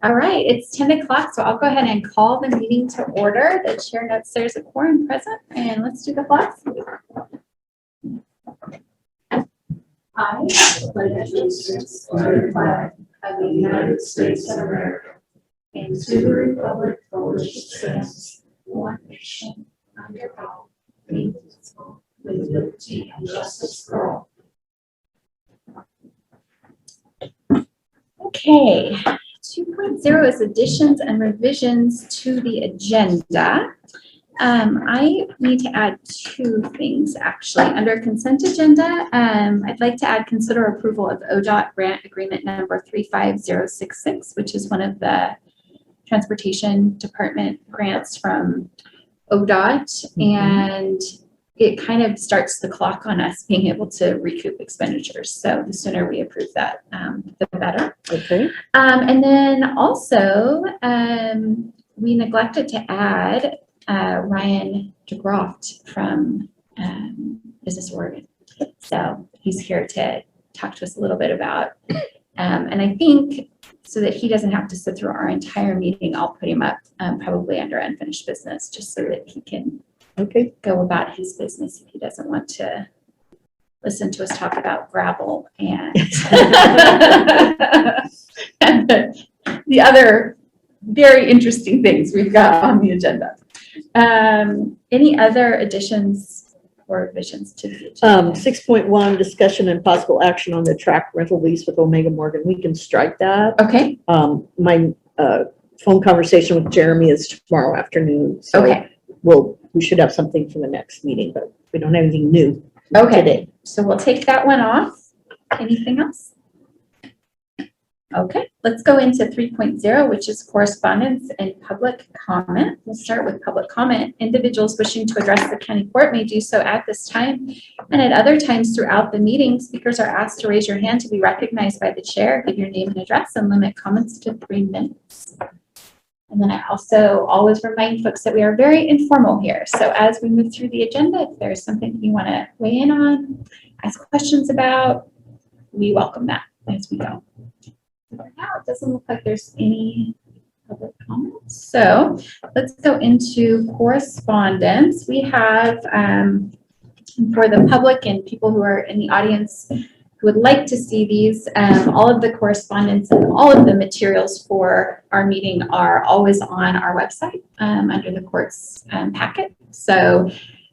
All right, it's 10 o'clock, so I'll go ahead and call the meeting to order. The chair notes there's a quorum present, and let's do the flag. I pledge allegiance to the flag of the United States of America and to the republic for which it stands, one nation, under God, indivisible, with liberty and justice for all. Okay. 2.0 is additions and revisions to the agenda. I need to add two things actually. Under consent agenda, I'd like to add consider approval of ODOT grant agreement number 35066, which is one of the transportation department grants from ODOT. And it kind of starts the clock on us being able to recoup expenditures. So the sooner we approve that, the better. Okay. And then also, we neglected to add Ryan DeGroft from Business Oregon. So he's here to talk to us a little bit about, and I think so that he doesn't have to sit through our entire meeting, I'll put him up probably under unfinished business, just so that he can go about his business if he doesn't want to listen to us talk about gravel and, and the other very interesting things we've got on the agenda. Any other additions or revisions to the agenda? 6.1, discussion and possible action on the track rental lease with Omega Morgan. We can strike that. Okay. My phone conversation with Jeremy is tomorrow afternoon. So okay. We should have something for the next meeting, but we don't have anything new today. So we'll take that one off. Anything else? Okay, let's go into 3.0, which is correspondence and public comment. We'll start with public comment. Individuals wishing to address the county court may do so at this time and at other times throughout the meeting. Speakers are asked to raise your hand to be recognized by the chair. Give your name and address and limit comments to 3 minutes. And then I also always remind folks that we are very informal here. So as we move through the agenda, if there's something you want to weigh in on, ask questions about, we welcome that as we go. Right now, it doesn't look like there's any public comments. So let's go into correspondence. We have, for the public and people who are in the audience who would like to see these, all of the correspondence and all of the materials for our meeting are always on our website under the court's packet. So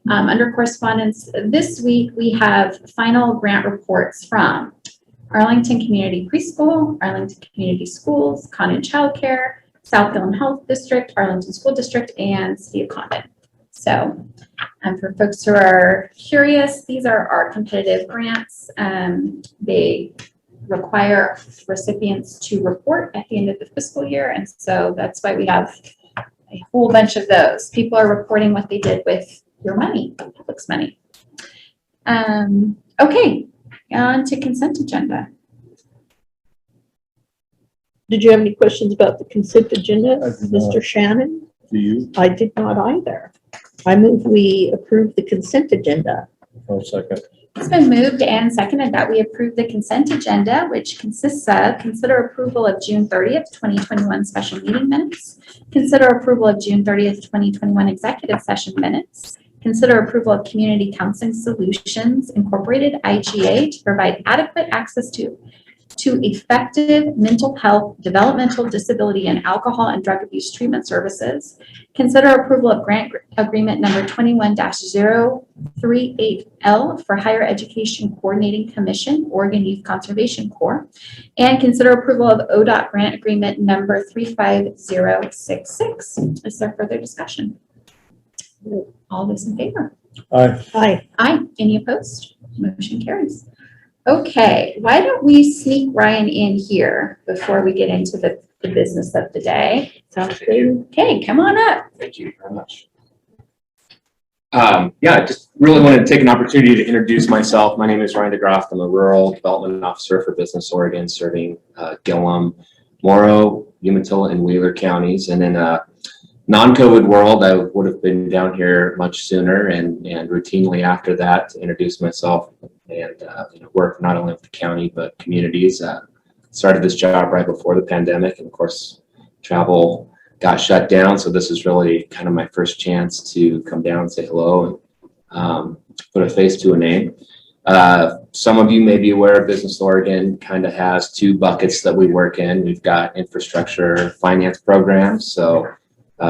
under correspondence this week, we have final grant reports from Arlington Community Preschool, Arlington Community Schools, Condon Child Care, South Gilliam Health District, Arlington School District, and City of Condon. So for folks who are curious, these are our competitive grants. They require recipients to report at the end of the fiscal year. And so that's why we have a whole bunch of those. People are reporting what they did with your money, the public's money. Okay, on to consent agenda. Did you have any questions about the consent agenda, Mr. Shannon? Do you? I did not either. I move we approve the consent agenda. I'll second. It's been moved and seconded that we approve the consent agenda, which consists of consider approval of June 30th, 2021 special meeting minutes, consider approval of June 30th, 2021 executive session minutes, consider approval of Community Counseling Solutions Incorporated, IGA, to provide adequate access to effective mental health, developmental disability, and alcohol and drug abuse treatment services. Consider approval of grant agreement number 21-038L for Higher Education Coordinating Commission, Oregon Youth Conservation Corps. And consider approval of ODOT grant agreement number 35066. Is there further discussion? All those in favor? Aye. Aye. Aye. Any opposed? Motion carries. Okay, why don't we sneak Ryan in here before we get into the business of the day? Sounds good. Okay, come on up. Thank you very much. Yeah, I just really wanted to take an opportunity to introduce myself. My name is Ryan DeGroft. I'm a Rural Development Officer for Business Oregon, serving Gilliam, Morrow, Umatilla, and Wheeler counties. And in a non-COVID world, I would have been down here much sooner and routinely after that to introduce myself and work not only with the county but communities. Started this job right before the pandemic, and of course travel got shut down. So this is really kind of my first chance to come down and say hello and put a face to a name. Some of you may be aware Business Oregon kind of has two buckets that we work in. We've got infrastructure finance programs. So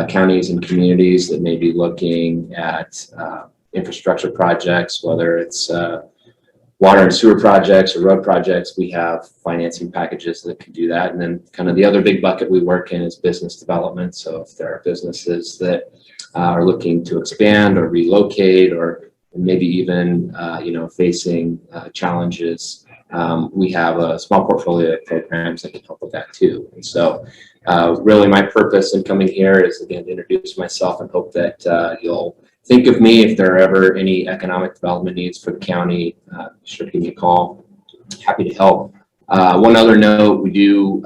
counties and communities that may be looking at infrastructure projects, whether it's water and sewer projects or road projects, we have financing packages that can do that. And then kind of the other big bucket we work in is business development. So if there are businesses that are looking to expand or relocate or maybe even facing challenges, we have a small portfolio of programs that can help with that too. And so really my purpose in coming here is, again, to introduce myself and hope that you'll think of me if there are ever any economic development needs for the county. Sure, give me a call. Happy to help. One other note, we do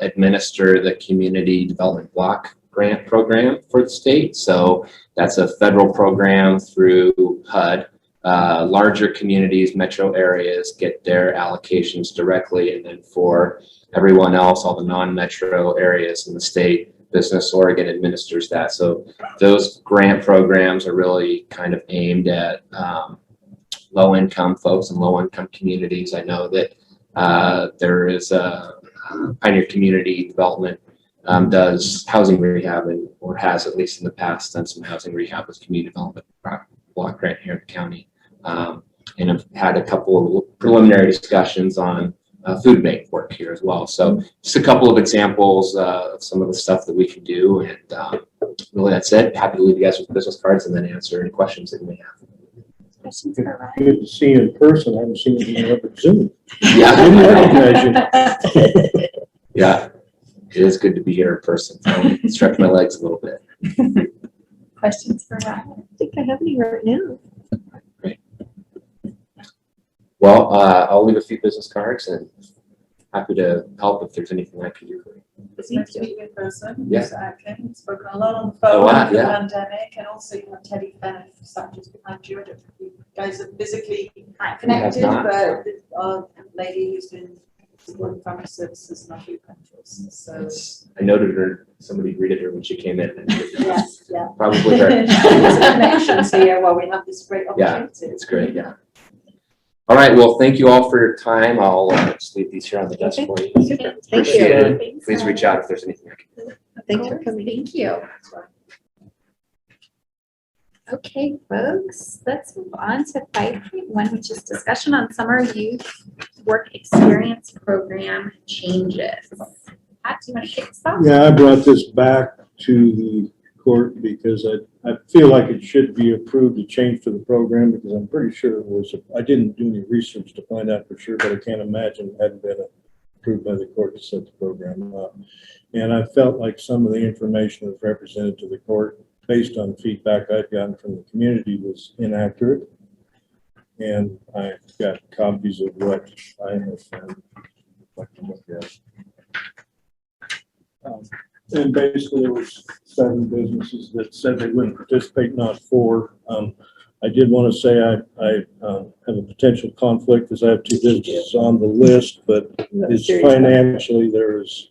administer the Community Development Block Grant Program for the state. So that's a federal program through HUD. Larger communities, metro areas get their allocations directly, and then for everyone else, all the non-metro areas in the state, Business Oregon administers that. So those grant programs are really kind of aimed at low-income folks and low-income communities. I know that there is a Pioneer Community Development does housing rehab, or has, at least in the past, done some housing rehab with Community Development Block Grant here in the county. And I've had a couple of preliminary discussions on food bank work here as well. So just a couple of examples of some of the stuff that we can do. And really that's it. Happy to leave you guys with business cards and then answer any questions that you may have. Questions for Ryan? Good to see you in person. I haven't seen you over Zoom. Yeah. I didn't recognize you. Yeah, it is good to be here in person. I'll stretch my legs a little bit. Questions for Ryan? I think I have any right now. Well, I'll leave a few business cards and happy to help if there's anything I can do for you. It's nice to meet you in person. Yeah. Exactly. We've spoken a lot on the Oh, phone wow, after the yeah. pandemic, and also you have Teddy Bennett sat just behind you. I don't know if you guys are physically have connected, not. but our lady who's been supporting family services in a few countries. So I noted her, somebody greeted her when she came in. yes, yeah. Probably her. There's connections here while we have this great Yeah, opportunity. it's great, yeah. All right, well, thank you all for your time. I'll just leave these here on the desk for you. Super. Thank Appreciate you. it. Thanks, Please Ryan. reach out if there's anything I can do. Thanks for coming. Thank you. Okay, folks, let's move on to 5.1, which is discussion on summer youth work experience program changes. Pat, do you want to kick us off? Yeah, I brought this back to the court because I feel like it should be approved to change to the program, because I'm pretty sure it was, I didn't do any research to find out for sure, but I can't imagine it hadn't been approved by the court to set the program up. And I felt like some of the information that was represented to the court, based on feedback I'd gotten from the community, was inaccurate. And I got copies of what I have found. I can look at. And basically there was 7 businesses that said they wouldn't participate, not 4. I did want to say I have a potential conflict, as I have 2 businesses on the list, but it's financially, there is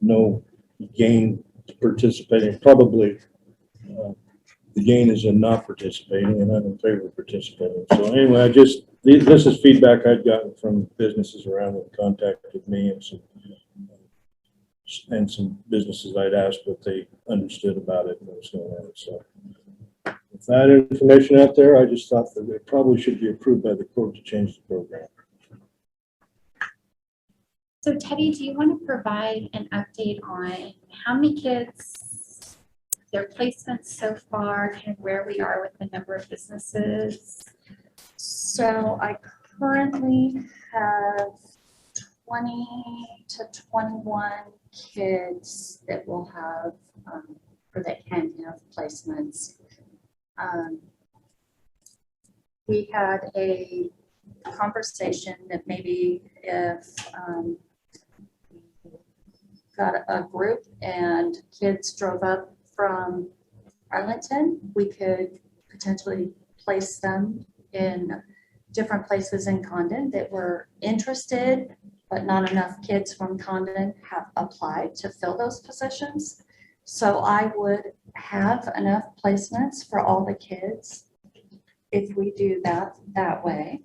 no gain to participating. Probably the gain is in not participating, and I'm in favor of participating. So anyway, this is feedback I'd gotten from businesses around that contacted me, and some businesses I'd asked what they understood about it and what was going on. So with that information out there, I just thought that it probably should be approved by the court to change the program. So Teddy, do you want to provide an update on how many kids, their placements so far, kind of where we are with the number of businesses? So I currently have 20 to 21 kids that will have, or that can have placements. We had a conversation that maybe if got a group and kids drove up from Arlington, we could potentially place them in different places in Condon that were interested but not enough kids from Condon have applied to fill those positions. So I would have enough placements for all the kids if we do that way.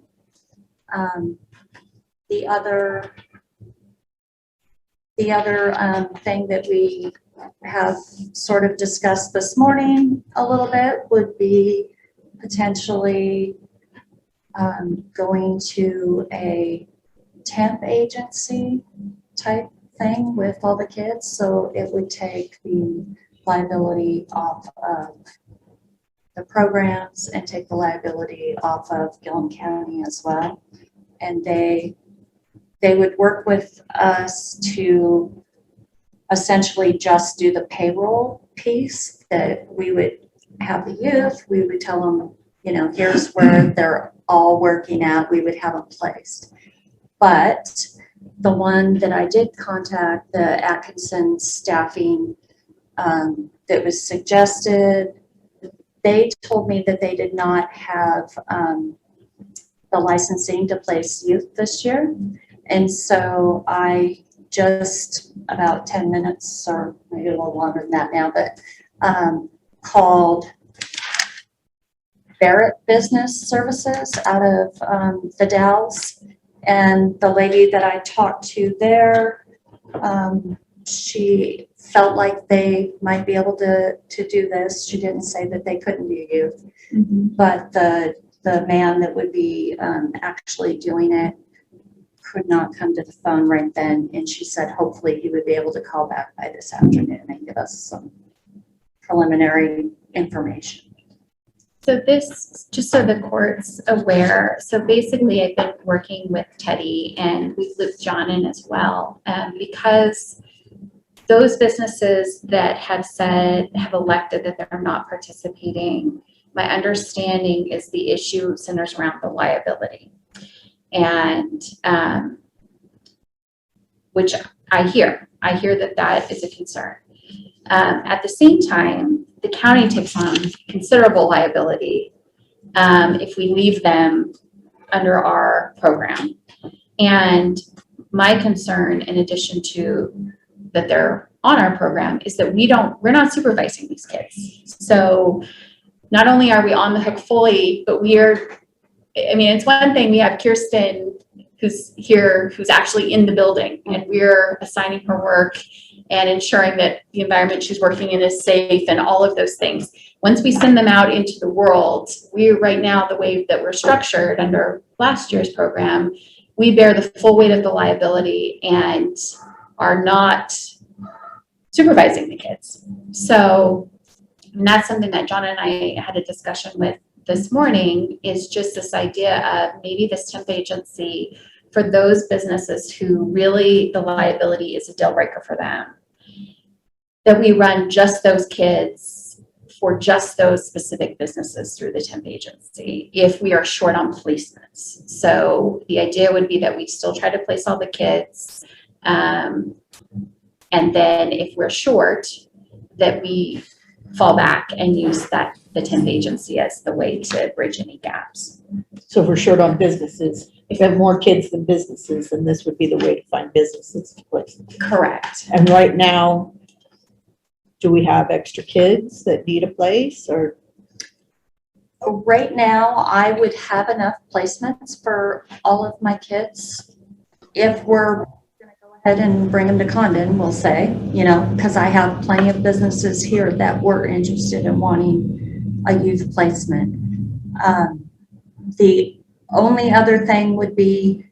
The other thing that we have sort of discussed this morning a little bit would be potentially going to a temp agency type thing with all the kids. So it would take the liability off of the programs and take the liability off of Gilliam County as well. And they would work with us to essentially just do the payroll piece, that we would have the youth, we would tell them, you know, here's where they're all working at, we would have them placed. But the one that I did contact, the Atkinson staffing that was suggested, they told me that they did not have the licensing to place youth this year. And so I just about 10 minutes or maybe a little longer than that now, but called Barrett Business Services out of the Dalles. And the lady that I talked to there, she felt like they might be able to do this. She didn't say that they couldn't do youth, but the man that would be actually doing it could not come to the phone right then. And she said, hopefully he would be able to call back by this afternoon and give us some preliminary information. So this, just so the court's aware, so basically I've been working with Teddy and we've looped John in as well, because those businesses that have elected that they're not participating, my understanding is the issue centers around the liability. And which I hear that is a concern. At the same time, the county takes on considerable liability if we leave them under our program. And my concern, in addition to that they're on our program, is that we're not supervising these kids. So not only are we on the hook fully, but it's one thing, we have Kirsten who's here, who's actually in the building, and we're assigning her work and ensuring that the environment she's working in is safe and all of those things. Once we send them out into the world, right now, the way that we're structured under last year's program, we bear the full weight of the liability and are not supervising the kids. So, and that's something that John and I had a discussion with this morning, is just this idea of maybe this temp agency for those businesses who really the liability is a deal breaker for them, that we run just those kids for just those specific businesses through the temp agency if we are short on placements. So the idea would be that we still try to place all the kids, and then if we're short, that we fall back and use the temp agency as the way to bridge any gaps. So if we're short on businesses, if we have more kids than businesses, then this would be the way to find businesses to place them. Correct. And right now, do we have extra kids that need a place, or? Right now, I would have enough placements for all of my kids. If we're going to go ahead and bring them to Condon, we'll say, because I have plenty of businesses here that were interested in wanting a youth placement. The only other thing would be,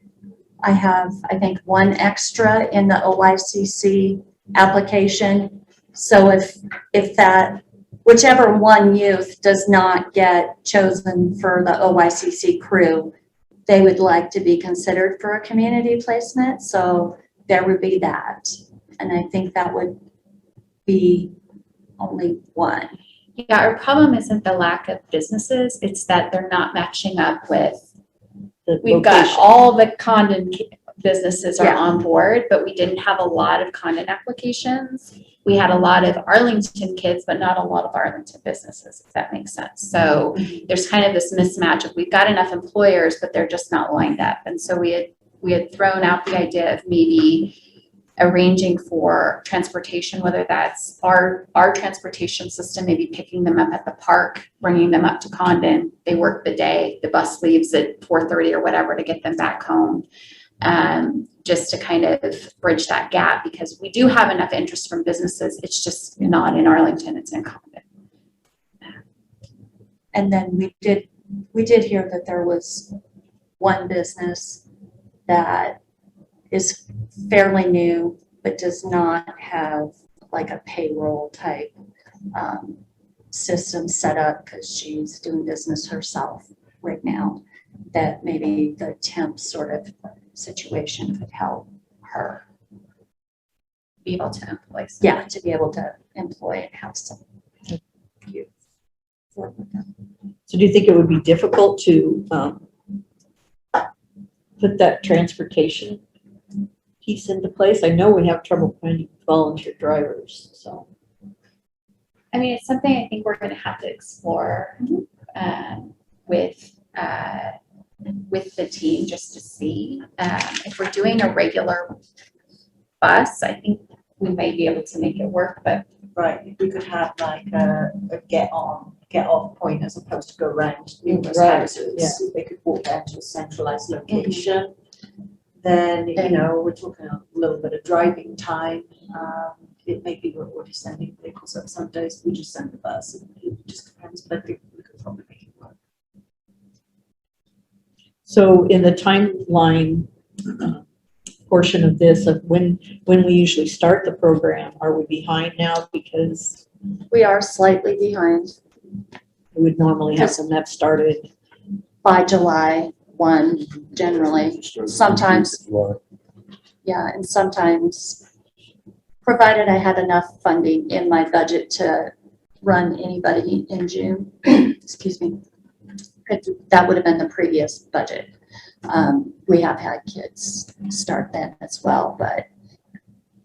I have, I think, one extra in the OICC application. So if that, whichever one youth does not get chosen for the OICC crew, they would like to be considered for a community placement. So there would be that. And I think that would be only one. Yeah, our problem isn't the lack of businesses, it's that they're not matching up with, we've got all the Condon businesses are on board, but we didn't have a lot of Condon applications. We had a lot of Arlington kids, but not a lot of Arlington businesses, if that makes sense. So there's kind of this mismatch of we've got enough employers, but they're just not lined up. And so we had we had thrown out the idea of maybe arranging for transportation, whether that's our transportation system, maybe picking them up at the park, bringing them up to Condon. They work the day, the bus leaves at 4:30 or whatever to get them back home. Just to kind of bridge that gap, because we do have enough interest from businesses. It's just not in Arlington, it's in Condon. And then we did hear that there was one business that is fairly new, but does not have like a payroll type system set up because she's doing business herself right now, that maybe the temp sort of situation could help her. Be able to employ. Yeah, to be able to employ and have some youth work with them. So do you think it would be difficult to put that transportation piece into place? I know we have trouble finding volunteer drivers, so. I mean, it's something I think we're going to have to explore with the team, just to see if we're doing a regular bus. I think we may be able to make it work, but Right, if we could have like a get off point as opposed to go around numerous Right, houses. They could walk down to a centralized location. Then, you know, we're talking a little bit of driving time. It may be we're already sending vehicles up some days, we just send the bus. It just depends, but I think we could probably make it work. So in the timeline portion of this, of when we usually start the program, are we behind now? Because We are slightly behind we would normally have them have started. by July 1 generally. Sometimes. Yeah, and sometimes, provided I had enough funding in my budget to run anybody in June, excuse me, that would have been the previous budget. We have had kids start then as well, but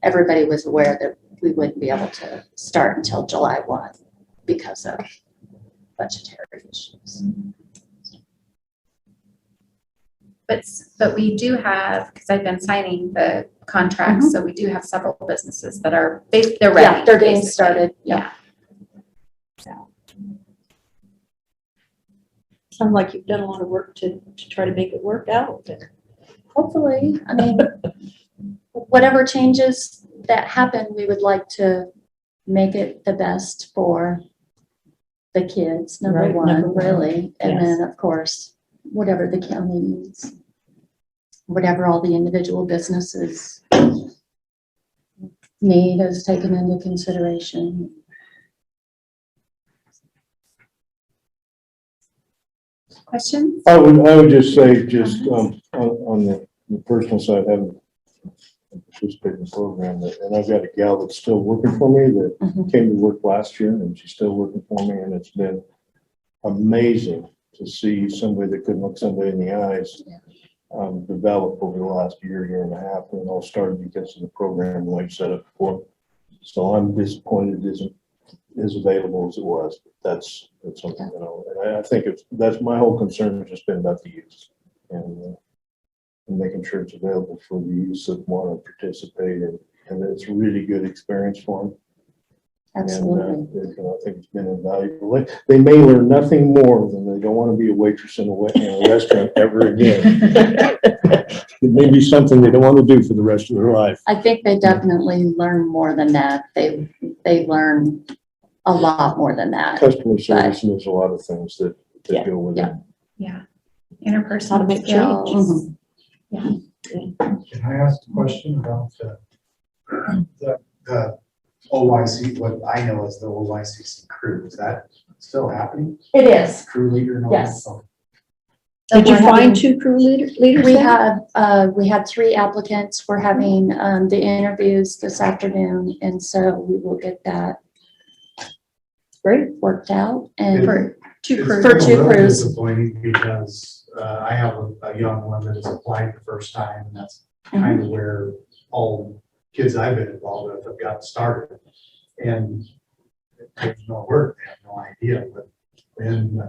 everybody was aware that we wouldn't be able to start until July 1 because of budgetary issues. But we do have, because I've been signing the contracts, so we do have several businesses that are they're ready. Yeah, they're getting basically. started. Yeah. Sounds like you've done a lot of work to try to make it work out. Hopefully, I mean, whatever changes that happen, we would like to make it the best for the kids, number Right, one, number one. really. And Yes. then, of course, whatever the county needs, whatever all the individual businesses need is taken into consideration. Questions? I would just say, just on the personal side, having participated in the program, and I've got a gal that's still working for me that Mhm. came to work last year, and she's still working for me, and it's been amazing to see somebody that couldn't look somebody in the eyes develop over the last year and a half, and it all started because of the program the way you set up before. So I'm disappointed it isn't as available as it was. That's something, you know, and I think that's my whole concern has just been about the youth and making sure it's available for the youth that want to participate, and it's a really good experience for them. Absolutely. And you know, I think it's been invaluable. They may learn nothing more than they don't want to be a waitress in a restaurant ever again. It may be something they don't want to do for the rest of their life. I think they definitely learn more than that. They learn a lot more than that. Customer service, and there's a lot of things that Yeah, go with yeah. it. Yeah. How to Interpersonal make skills. changes. Can I ask a question about the OYC, what I know as the OYCC crew? Is that still happening? It is. Crew leader and all Yes. that? Did you We're having- find 2 crew leaders? We had 3 applicants. We're having the interviews this afternoon, and so we will get that Great. worked out. And For 2 It's crews. For been 2 really crews. Disappointing because I have a young one that has applied the first time, and that's kind of where all kids I've been involved with have got started. And there's no word, they have no idea, but then,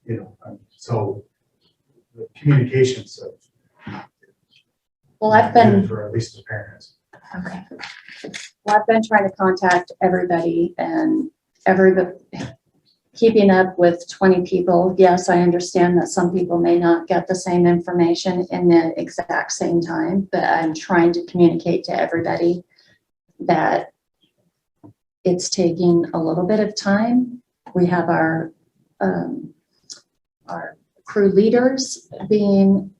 you know, so the communications of Well, I've been, For at least the parents. okay. Well, I've been trying to contact everybody and keeping up with 20 people. Yes, I understand that some people may not get the same information in the exact same time, but I'm trying to communicate to everybody that it's taking a little bit of time. We have our crew leaders being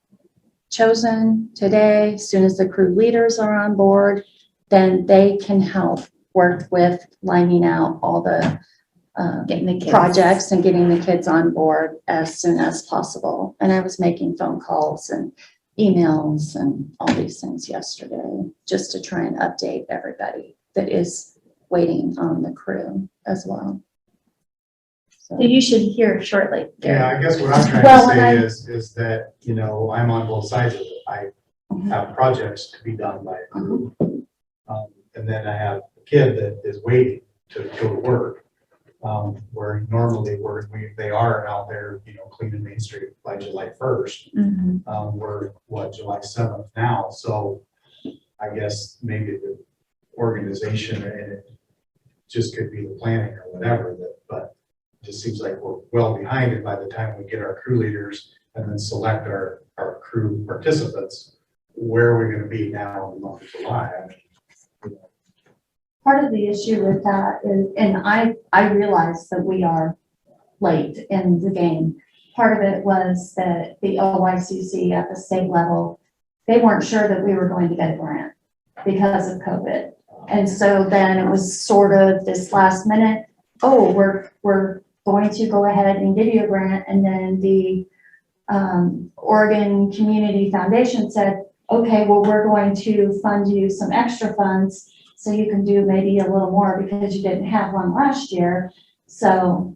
chosen today. As soon as the crew leaders are on board, then they can help work with lining out all the Getting the kids. projects and getting the kids on board as soon as possible. And I was making phone calls and emails and all these things yesterday, just to try and update everybody that is waiting on the crew as well. So, So you should hear shortly. Yeah, I guess what I'm trying Well, to and say is that, you know, I'm on both sides of it. I have projects to be done by a crew. And then I have a kid that is waiting to go to work. Where normally they are out there, you know, cleaning Main Street by July 1st. We're July 7th now, so I guess maybe the organization and it just could be the planning or whatever, but it just seems like we're well behind it by the time we get our crew leaders and then select our crew participants. Where are we gonna be now in the month of July? I mean, you know, part of the issue with that is, and I realize that we are late in the game. Part of it was that the OYCC at the state level, they weren't sure that we were going to get a grant because of COVID. And so then it was sort of this last minute, oh, we're going to go ahead and give you a grant. And then the Oregon Community Foundation said, okay, well, we're going to fund you some extra funds so you can do maybe a little more because you didn't have one last year. So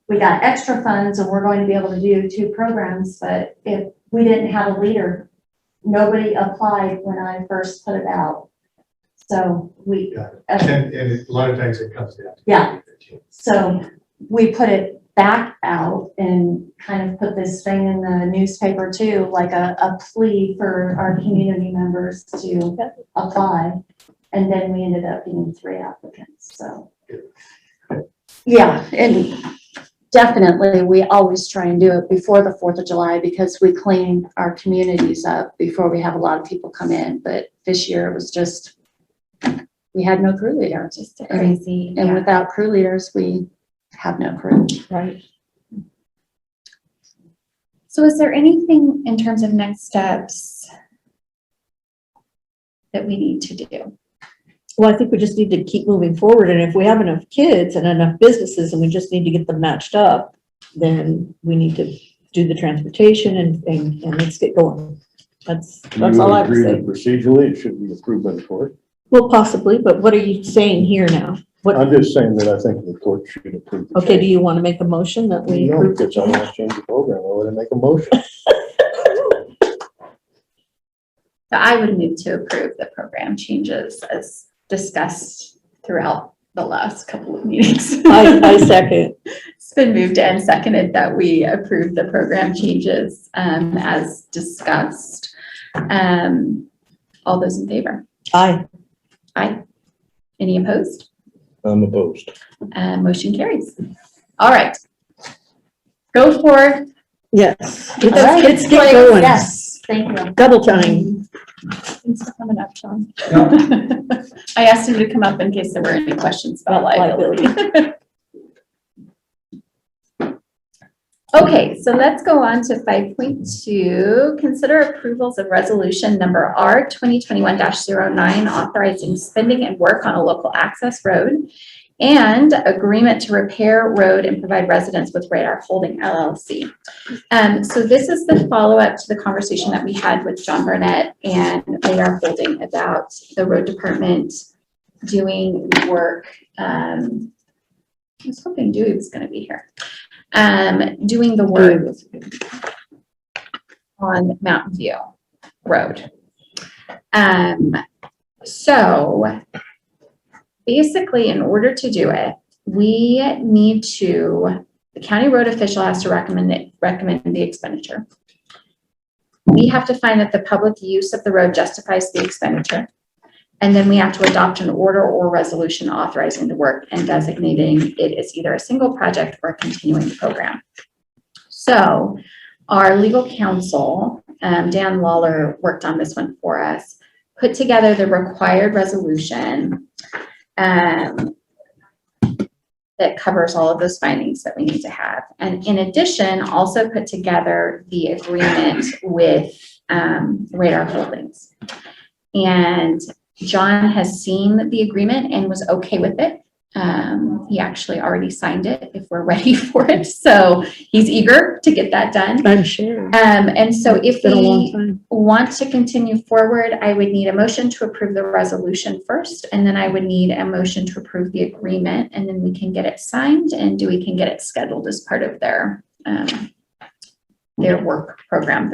we got extra funds and we're going to be able to do 2 programs, but if we didn't have a leader, nobody applied when I first put it out. So we, Yeah. And a lot of times it comes down to. Yeah. So we put it back out and kind of put this thing in the newspaper too, like a plea for our community members to apply. And then we ended up getting 3 applicants, so. Yeah, and definitely, we always try and do it before the 4th of July because we clean our communities up before we have a lot of people come in. But this year it was just, we had no crew leader. Just a crazy. And yeah. without crew leaders, we have no crew. Right. So is there anything in terms of next steps that we need to do? Well, I think we just need to keep moving forward, and if we have enough kids and enough businesses and we just need to get them matched up, then we need to do the transportation and let's get going. That's all I have to agree say. that procedurally it should be approved by the court? Well, possibly, but what are you saying here now? What, I'm just saying that I think the court should approve. the okay, do change. you want to make a motion that we No, approve? because I want to change the program. I want to make a motion. So I would move to approve the program changes as discussed throughout the last couple of meetings. I second. It's been moved and seconded that we approve the program changes as discussed. All those in favor? Aye. Aye. Any opposed? I'm opposed. Motion carries. All right. Go forth. Yes. Get those Let's kids get placed. going. Yes, thank you. Double time. Thanks for coming up, Sean. I asked him to come up in case there were any questions about liability. Okay, so let's go on to 5.2. Consider approvals of resolution number R 2021-09, authorizing spending and work on a local access road and agreement to repair road and provide residents with Radar Holding LLC. So this is the follow-up to the conversation that we had with John Burnett and Radar Holding about the road department doing work. I was hoping Dewey was going to be here. Doing the work on Mountain View Road. So basically, in order to do it, we need to, the county road official has to recommend the expenditure. we have to find that the public use of the road justifies the expenditure. And then we have to adopt an order or resolution authorizing the work and designating it as either a single project or a continuing program. So our legal counsel, Dan Lawler, worked on this one for us, put together the required resolution that covers all of those findings that we need to have. And in addition, also put together the agreement with Radar Holdings. And John has seen the agreement and was okay with it. He actually already signed it if we're ready for it. So he's eager to get that done. I'm sure. And so if It's been a long we time. want to continue forward, I would need a motion to approve the resolution first, and then I would need a motion to approve the agreement, and then we can get it signed and we can get it scheduled as part of their work program.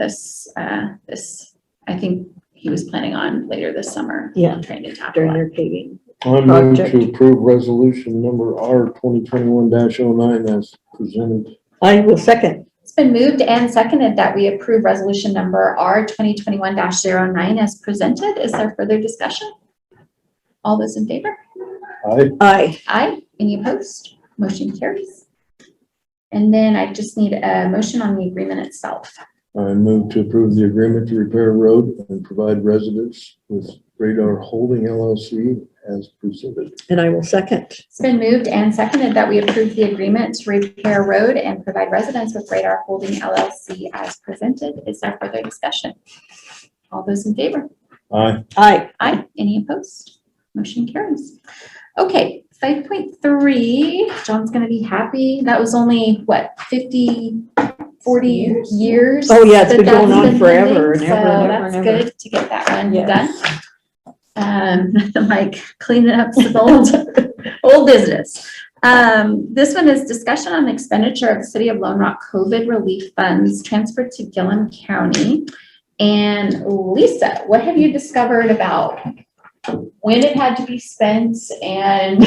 I think he was planning on later this summer. Yeah, Trying to tackle during it. their paving. I move Project. to approve resolution number R 2021-09 as presented. I will second. It's been moved and seconded that we approve resolution number R 2021-09 as presented. Is there further discussion? All those in favor? Aye. Aye. Aye. Any opposed? Motion carries. And then I just need a motion on the agreement itself. I move to approve the agreement to repair a road and provide residents with Radar Holding LLC as presented. And I will second. It's been moved and seconded that we approve the agreement to repair road and provide residents with Radar Holding LLC as presented. Is there further discussion? All those in favor? Aye. Aye. Aye. Any opposed? Motion carries. Okay, 5.3, John's gonna be happy. That was only, what, 40 years? Oh, yeah, it's been that's going on been forever pending, and ever and so ever and that's ever. good to get that one Yes. done. Like cleaning up some old business. This one is discussion on expenditure of the City of Lone Rock COVID relief funds transferred to Gilliam County. And Lisa, what have you discovered about when it had to be spent and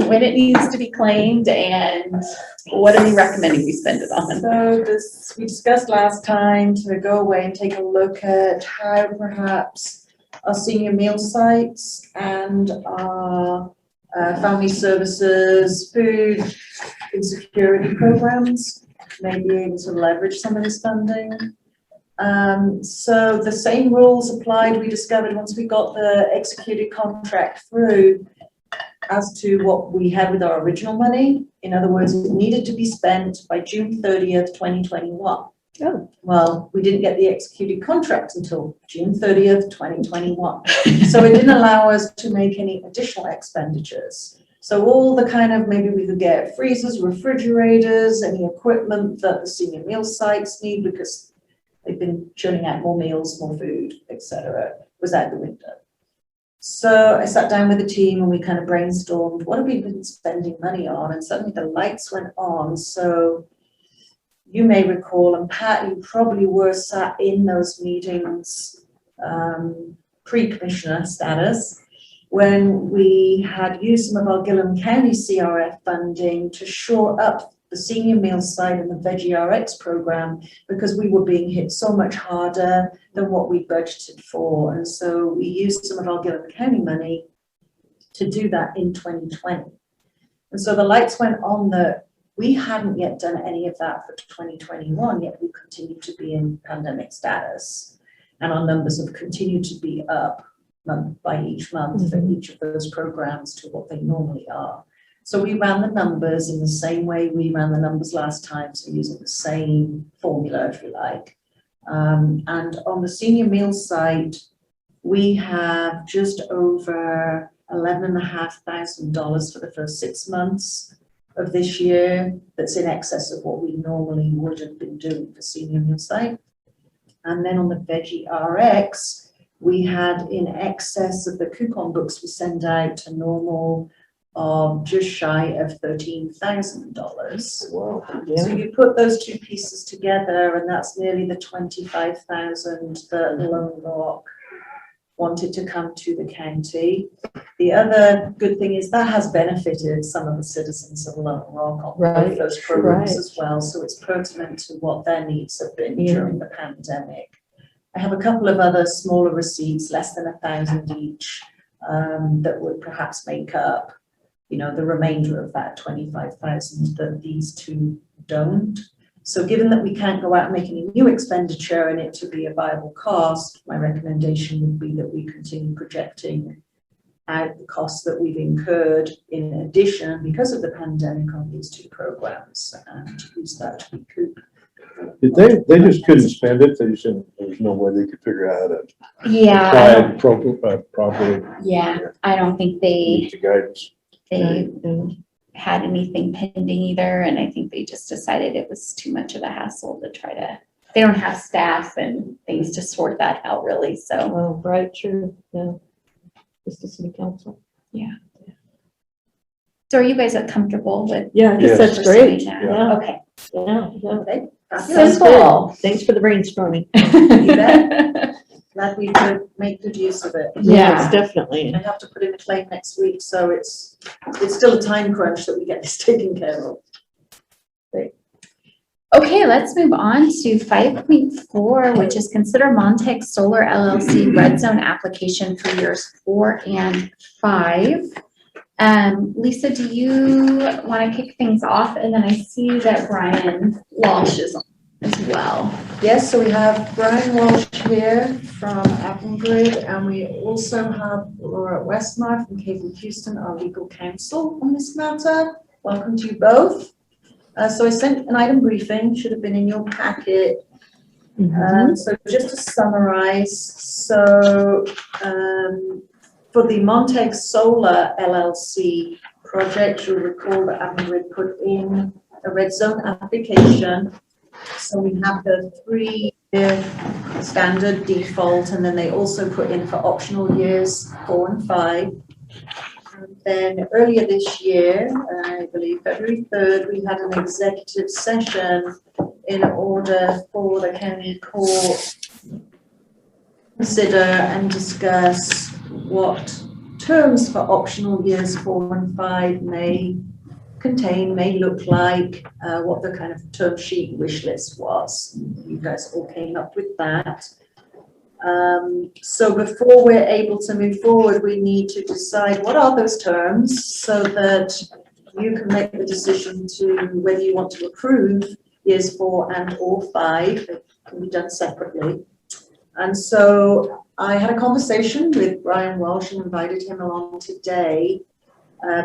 when it needs to be claimed, and what are we recommending we spend it on? So this, we discussed last time to go away and take a look at how perhaps our senior meal sites and our family services, food insecurity programs may be able to leverage some of this funding. So the same rules applied, we discovered once we got the executed contract through as to what we had with our original money. In other words, it needed to be spent by June 30th, 2021. Oh. Well, we didn't get the executed contract until June 30th, 2021. So it didn't allow us to make any additional expenditures. So all the kind of, maybe we could get freezers, refrigerators, any equipment that the senior meal sites need because they've been churning out more meals, more food, etc., was out the window. So I sat down with the team and we kind of brainstormed, what have we been spending money on? And suddenly the lights went on. So you may recall, and Pat, you probably were sat in those meetings, pre-commissioner status, when we had used some of our Gilliam County CRF funding to shore up the senior meal site and the Veggie RX program, because we were being hit so much harder than what we budgeted for. And so we used some of our Gilliam County money to do that in 2020. And so the lights went on that we hadn't yet done any of that for 2021, yet we continue to be in pandemic status. And our numbers have continued to be up month by each month for each of those programs to what they normally are. So we ran the numbers in the same way we ran the numbers last time, so using the same formula, if you like. And on the senior meal site, we have just over $11,500 for the first 6 months of this year. That's in excess of what we normally would have been doing for senior meal site. And then on the Veggie RX, we had in excess of the coupon books we send out to normal just shy of $13,000. Wow. So you put those two pieces together, and that's nearly the $25,000 that Lone Rock wanted to come to the county. The other good thing is that has benefited some of the citizens of Lone Rock on both those programs as well. So it's pertinent to what their needs have been during the pandemic. I have a couple of other smaller receipts, less than 1,000 each, that would perhaps make up, you know, the remainder of that 25,000 that these two don't. So given that we can't go out and make any new expenditure and it to be a viable cost, my recommendation would be that we continue projecting out the costs that we've incurred in addition because of the pandemic on these two programs and use that to recoup. They just couldn't spend it, they just didn't, there was no way they could figure out how to apply Yeah, it properly. yeah, I don't think Meet the guidance. they had anything pending either, and I think they just decided it was too much of a hassle to try to, they don't have staff and things to sort that out really, so. Oh, right, true, yeah. Just the city council. So are you guys comfortable with? Yeah, I guess Yes. that's great. pursuing that? Yeah, Okay. yeah. Okay, Sounds Simple. good. Thanks for the brainstorming. glad we could make good use of it. Yes, definitely. I have to put in a claim next week, so it's still a time crunch that we get this taken care of. Okay, let's move on to 5.4, which is consider Montec Solar LLC red zone application for years 4 and 5. Lisa, do you want to kick things off? And then I see that Brian Walsh is on as well. Yes, so we have Brian Walsh here from Avangrid, and we also have Laura Westmar from Cable Houston, our legal counsel on this matter. Welcome to you both. So I sent an item briefing, should have been in your packet. So just to summarize, so for the Montec Solar LLC project, you'll recall that Avangrid put in a red zone application. So we have the 3-year standard default, and then they also put in for optional years 4 and 5. And then earlier this year, I believe February 3rd, we had an executive session in order for the county court to consider and discuss what terms for optional years 4 and 5 may contain, may look like, what the kind of term sheet wish list was. You guys all came up with that. So before we're able to move forward, we need to decide what are those terms so that you can make the decision to whether you want to approve years 4 and or 5. It can be done separately. And so I had a conversation with Brian Walsh and invited him along today,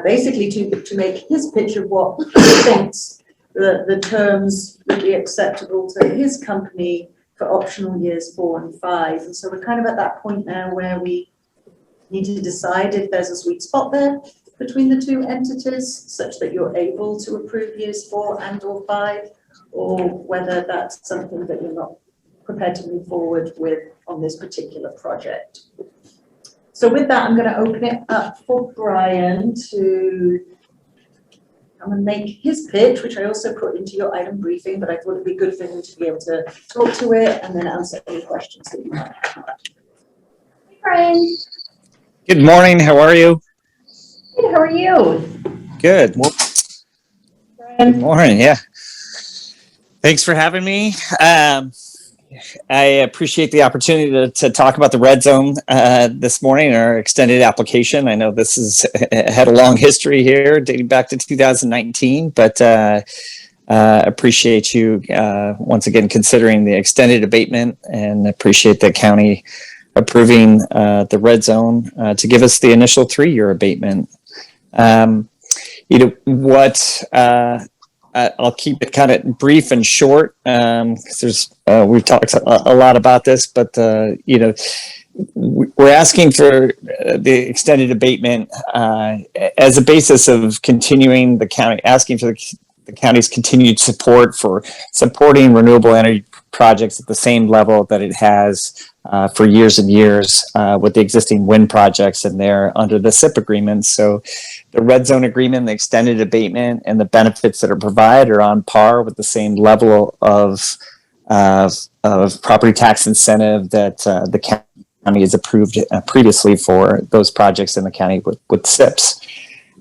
basically to make his pitch of what he thinks the terms would be acceptable to his company for optional years 4 and 5. And so we're kind of at that point now where we need to decide if there's a sweet spot there between the two entities such that you're able to approve years 4 and or 5, or whether that's something that you're not prepared to move forward with on this particular project. So with that, I'm going to open it up for Brian to come and make his pitch, which I also put into your item briefing, but I thought it'd be good for him to be able to talk to it and then answer any questions that you might have. Hey, Brian. Good morning. How are you? Good, how are you? Good. Good morning. Yeah. Thanks for having me. I appreciate the opportunity to talk about the red zone this morning, our extended application. I know this has had a long history here dating back to 2019, but appreciate you once again considering the extended abatement, and appreciate the county approving the red zone to give us the initial 3-year abatement. I'll keep it kind of brief and short because we've talked a lot about this, but we're asking for the extended abatement as a basis of continuing the county, asking for the county's continued support for supporting renewable energy projects at the same level that it has for years and years with the existing wind projects in there under the SIP agreement. So the red zone agreement, the extended abatement, and the benefits that are provided are on par with the same level of property tax incentive that the county has approved previously for those projects in the county with SIPs.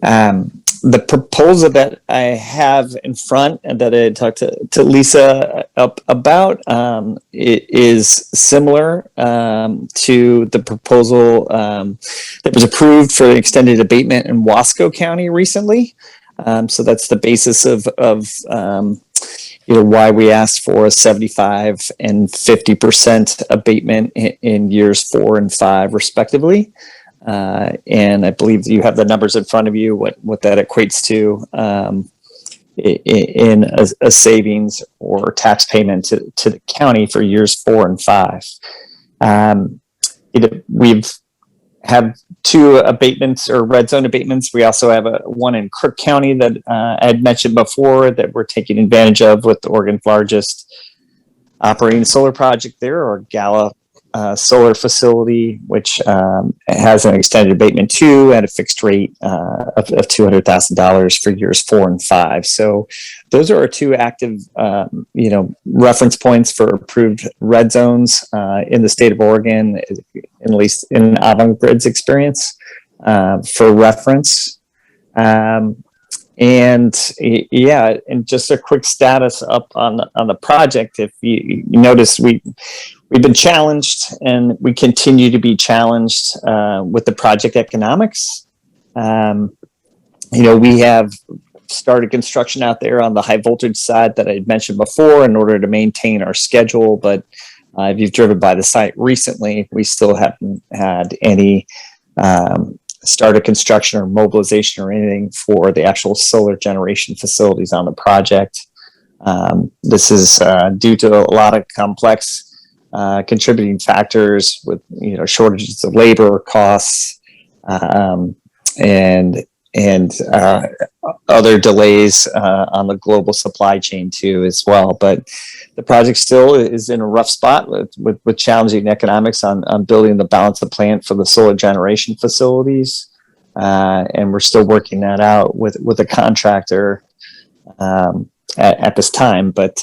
The proposal that I have in front and that I talked to Lisa about, it is similar to the proposal that was approved for extended abatement in Wasco County recently. So that's the basis of why we asked for a 75 and 50% abatement in years 4 and 5 respectively. And I believe you have the numbers in front of you, what that equates to in a savings or tax payment to the county for years 4 and 5. We've have 2 abatements or red zone abatements. We also have one in Crook County that I had mentioned before that we're taking advantage of with Oregon's largest operating solar project there, or Gala solar facility, which has an extended abatement too at a fixed rate of $200,000 for years 4 and 5. So those are our 2 active, reference points for approved red zones in the state of Oregon, at least in Avangrid's experience, for reference. And just a quick status up on the project. If you notice, we've been challenged and we continue to be challenged with the project economics. We have started construction out there on the high voltage side that I mentioned before in order to maintain our schedule. But if you've driven by the site recently, we still haven't had any started construction or mobilization or anything for the actual solar generation facilities on the project. This is due to a lot of complex contributing factors with shortages of labor costs and other delays on the global supply chain too as well. But the project still is in a rough spot with challenging economics on building the balance of plant for the solar generation facilities, and we're still working that out with a contractor at this time. But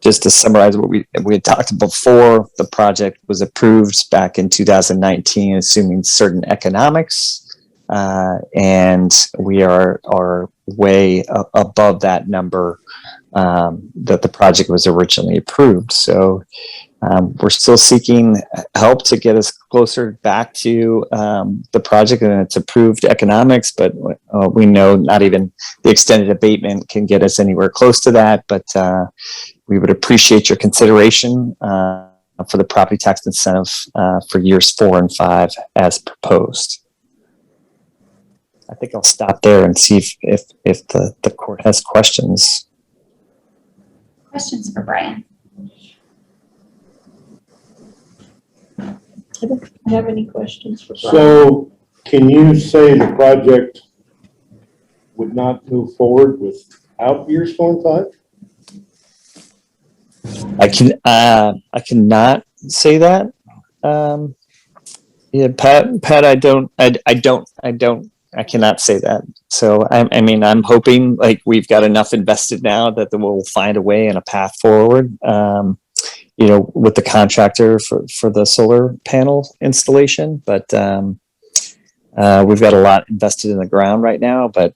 just to summarize what we had talked before, the project was approved back in 2019, assuming certain economics, and we are way above that number that the project was originally approved. So we're still seeking help to get us closer back to the project and its approved economics, but we know not even the extended abatement can get us anywhere close to that. But we would appreciate your consideration for the property tax incentive for years 4 and 5 as proposed. I think I'll stop there and see if the court has questions. Questions for Brian? I don't have any questions for Brian. So can you say the project would not move forward without years 4 and 5? I cannot say that. Pat, I cannot say that. So I'm hoping like we've got enough invested now that we'll find a way and a path forward. With the contractor for the solar panel installation, but we've got a lot invested in the ground right now. But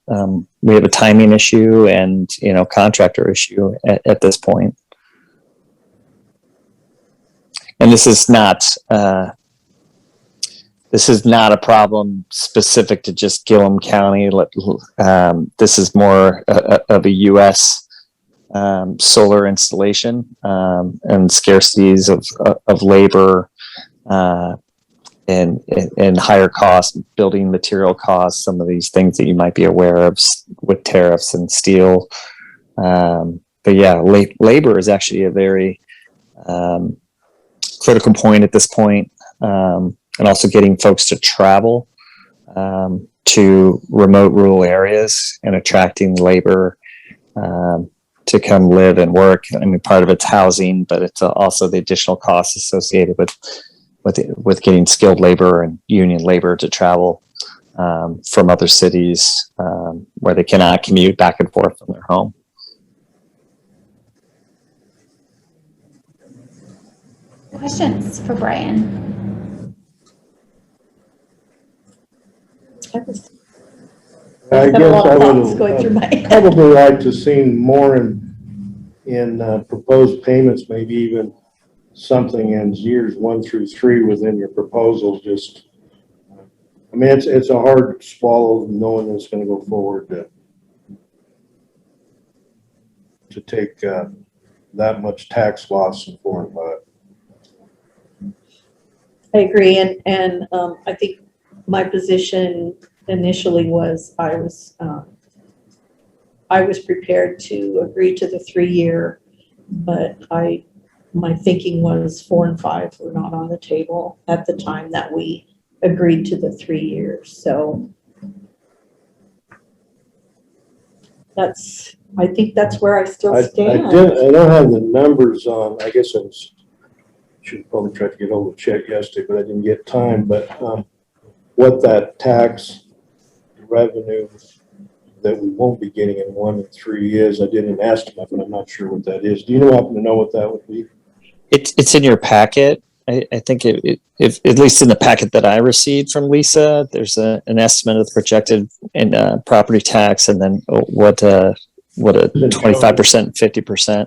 we have a timing issue and contractor issue at this point. And this is not a problem specific to just Gilliam County. This is more of a U.S. Solar installation and scarcities of labor and higher costs, building material costs, some of these things that you might be aware of with tariffs and steel. But yeah, labor is actually a very critical point at this point, and also getting folks to travel to remote rural areas and attracting labor to come live and work. I mean, part of it's housing, but it's also the additional costs associated with getting skilled labor and union labor to travel from other cities where they cannot commute back and forth from their home. Questions for Brian? I I've got a guess lot I of would thoughts going through my head. probably like to see more in proposed payments, maybe even something in years 1 through 3 within your proposal. Just, I mean, it's a hard swallow knowing it's going to go forward to take that much tax loss in 4 and 5. I agree, and I think my position initially was I was prepared to agree to the 3-year, but my thinking was 4 and 5 were not on the table at the time that we agreed to the 3 years. So I think that's where I still stand. I don't have the numbers on. I guess should probably try to get hold of Chet yesterday, but I didn't get time. But what that tax revenue that we won't be getting in 1 and 3 is, I did an estimate, but I'm not sure what that is. Do you happen to know what that would be? It's in your packet. I think if at least in the packet that I received from Lisa, there's an estimate of the projected in property tax, and then what a 25%, 50%.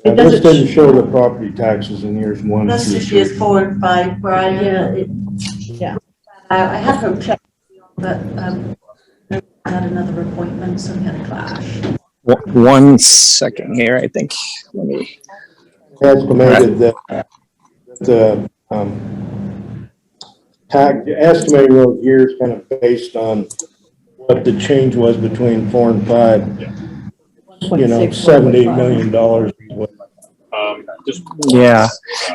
It This doesn't didn't show the property taxes in years 1 That's through just 3. years 4 and 5, Brian. Yeah. Yeah. I had her check, but I had another appointment, so we had a clash. 1 second here, I think. Let me. Estimated that the estimating those years kind of based on what the change was between 4 and 5. You know, $78 million. Yeah.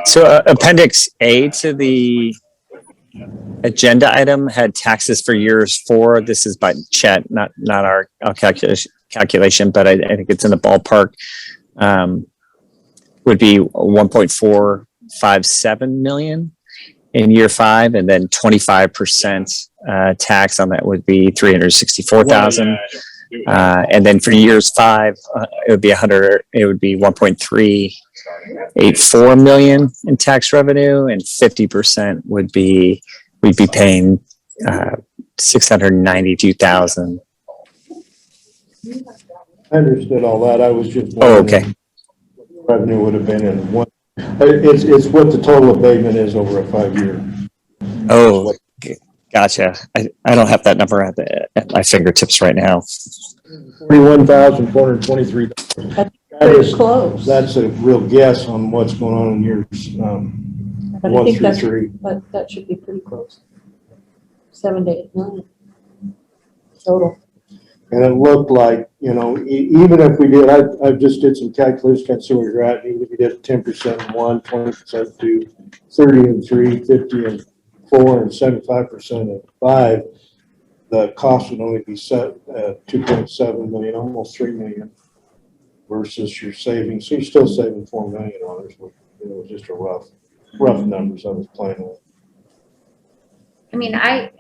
So Appendix A to the agenda item had taxes for years 4. This is by Chet, not our calculation, but I think it's in the ballpark. Would be 1.457 million in year 5, and then 25% tax on that would be 364,000. And then for years 5, it would be 1.384 million in tax revenue, and 50% we'd be paying 692,000. I understood all that. I was just Oh, wondering okay. what the revenue would have been in 1. It's what the total abatement is over a 5-year. Oh, gotcha. I don't have that number at my fingertips right now. $41,423. Pretty close. That's a real guess on what's going on in years But I 1 think through that's, 3. but that should be pretty close. 7 to 8 million total. And it looked like, you know, even if we did, I just did some calculations, kind of see where you're at. Even if we did 10% in 1, 20% 2, 30 and 3, 50 and 4, and 75% in 5, the cost would only be set at 2.7 million, almost 3 million, versus your savings. So you're still saving $4 million on it. You know, just a rough numbers I was playing with. I mean, I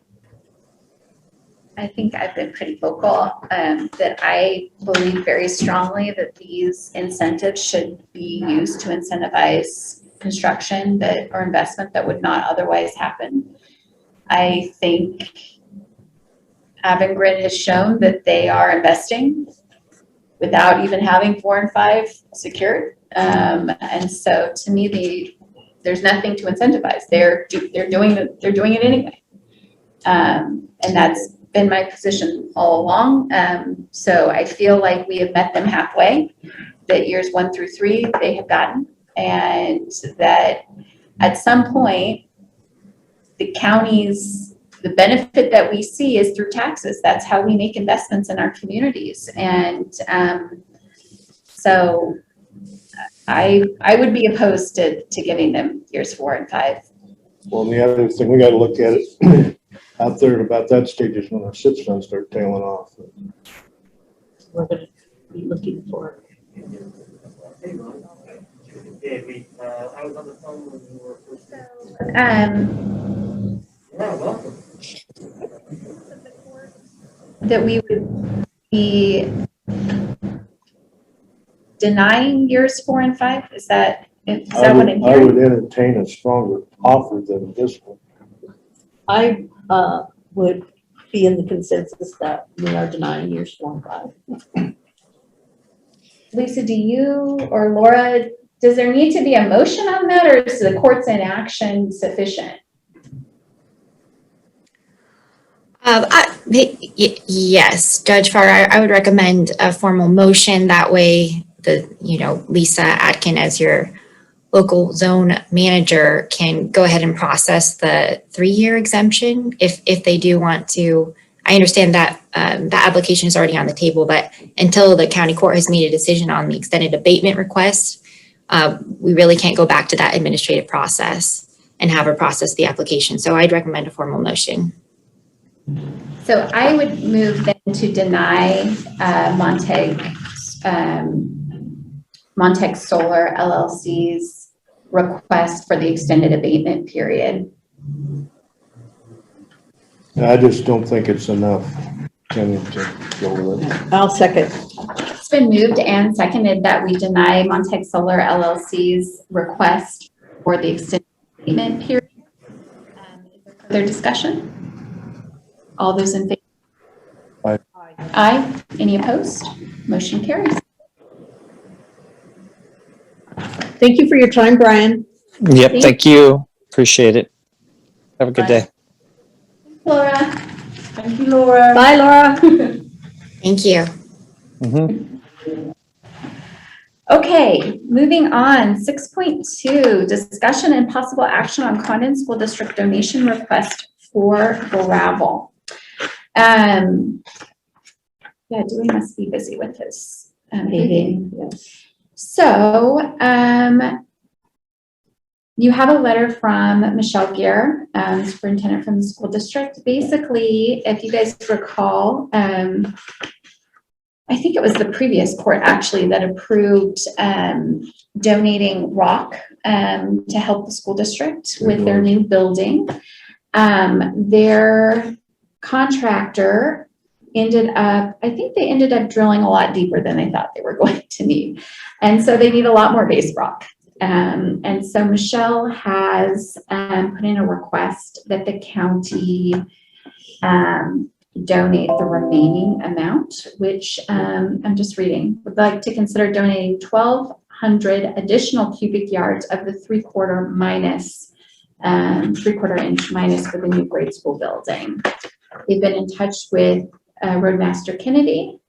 think I've been pretty vocal that I believe very strongly that these incentives should be used to incentivize construction or investment that would not otherwise happen. I think Avangrid has shown that they are investing without even having 4 and 5 secured. And so to me, there's nothing to incentivize. They're doing it anyway. And that's been my position all along. So I feel like we have met them halfway, that years 1 through 3 they have gotten, and that at some point the counties, the benefit that we see is through taxes. That's how we make investments in our communities. And so I would be opposed to giving them years 4 and 5. Well, the other thing, we got to look at it out there at about that stage is when our SIPs funds start tailing off. We're going to be looking for. I was on the phone when you were first. Yeah, welcome. That we would be denying years 4 and 5? Is that what I'm I hearing? would entertain a stronger offer than this one. I would be in the consensus that we are denying years 4 and 5. Lisa, do you or Laura, does there need to be a motion on that, or is the court's inaction sufficient? Yes, Judge Farr, I would recommend a formal motion. That way, Lisa Atkin as your local zone manager can go ahead and process the 3-year exemption if they do want to. I understand that that application is already on the table, but until the county court has made a decision on the extended abatement request, we really can't go back to that administrative process and have her process the application. So I'd recommend a formal motion. So I would move then to deny Monteg Solar LLC's request for the extended abatement period. I just don't think it's enough, Kenny, to go with it. I'll second. It's been moved and seconded that we deny Monteg Solar LLC's request for the extended abatement period. Is there further discussion? All those in favor? Aye. Aye. Any opposed? Motion carries. Thank you for your time, Brian. Yep, thank you. Appreciate it. Have a good day. Laura. Thank you, Laura. Bye, Laura. Thank you. Okay, moving on. 6.2, discussion and possible action on Condon School District donation request for gravel. Yeah, Dewey must be busy with his meeting. Yes. So, you have a letter from Michelle Gear, superintendent from the school district. Basically, if you guys recall, I think it was the previous court actually that approved donating rock to help the school district with their new building. Their contractor ended up drilling a lot deeper than they thought they were going to need. And so they need a lot more base rock. And so Michelle has put in a request that the county donate the remaining amount, which I'm just reading, would like to consider donating 1,200 additional cubic yards of the 3/4 inch minus for the new grade school building. They've been in touch with Roadmaster Kennedy.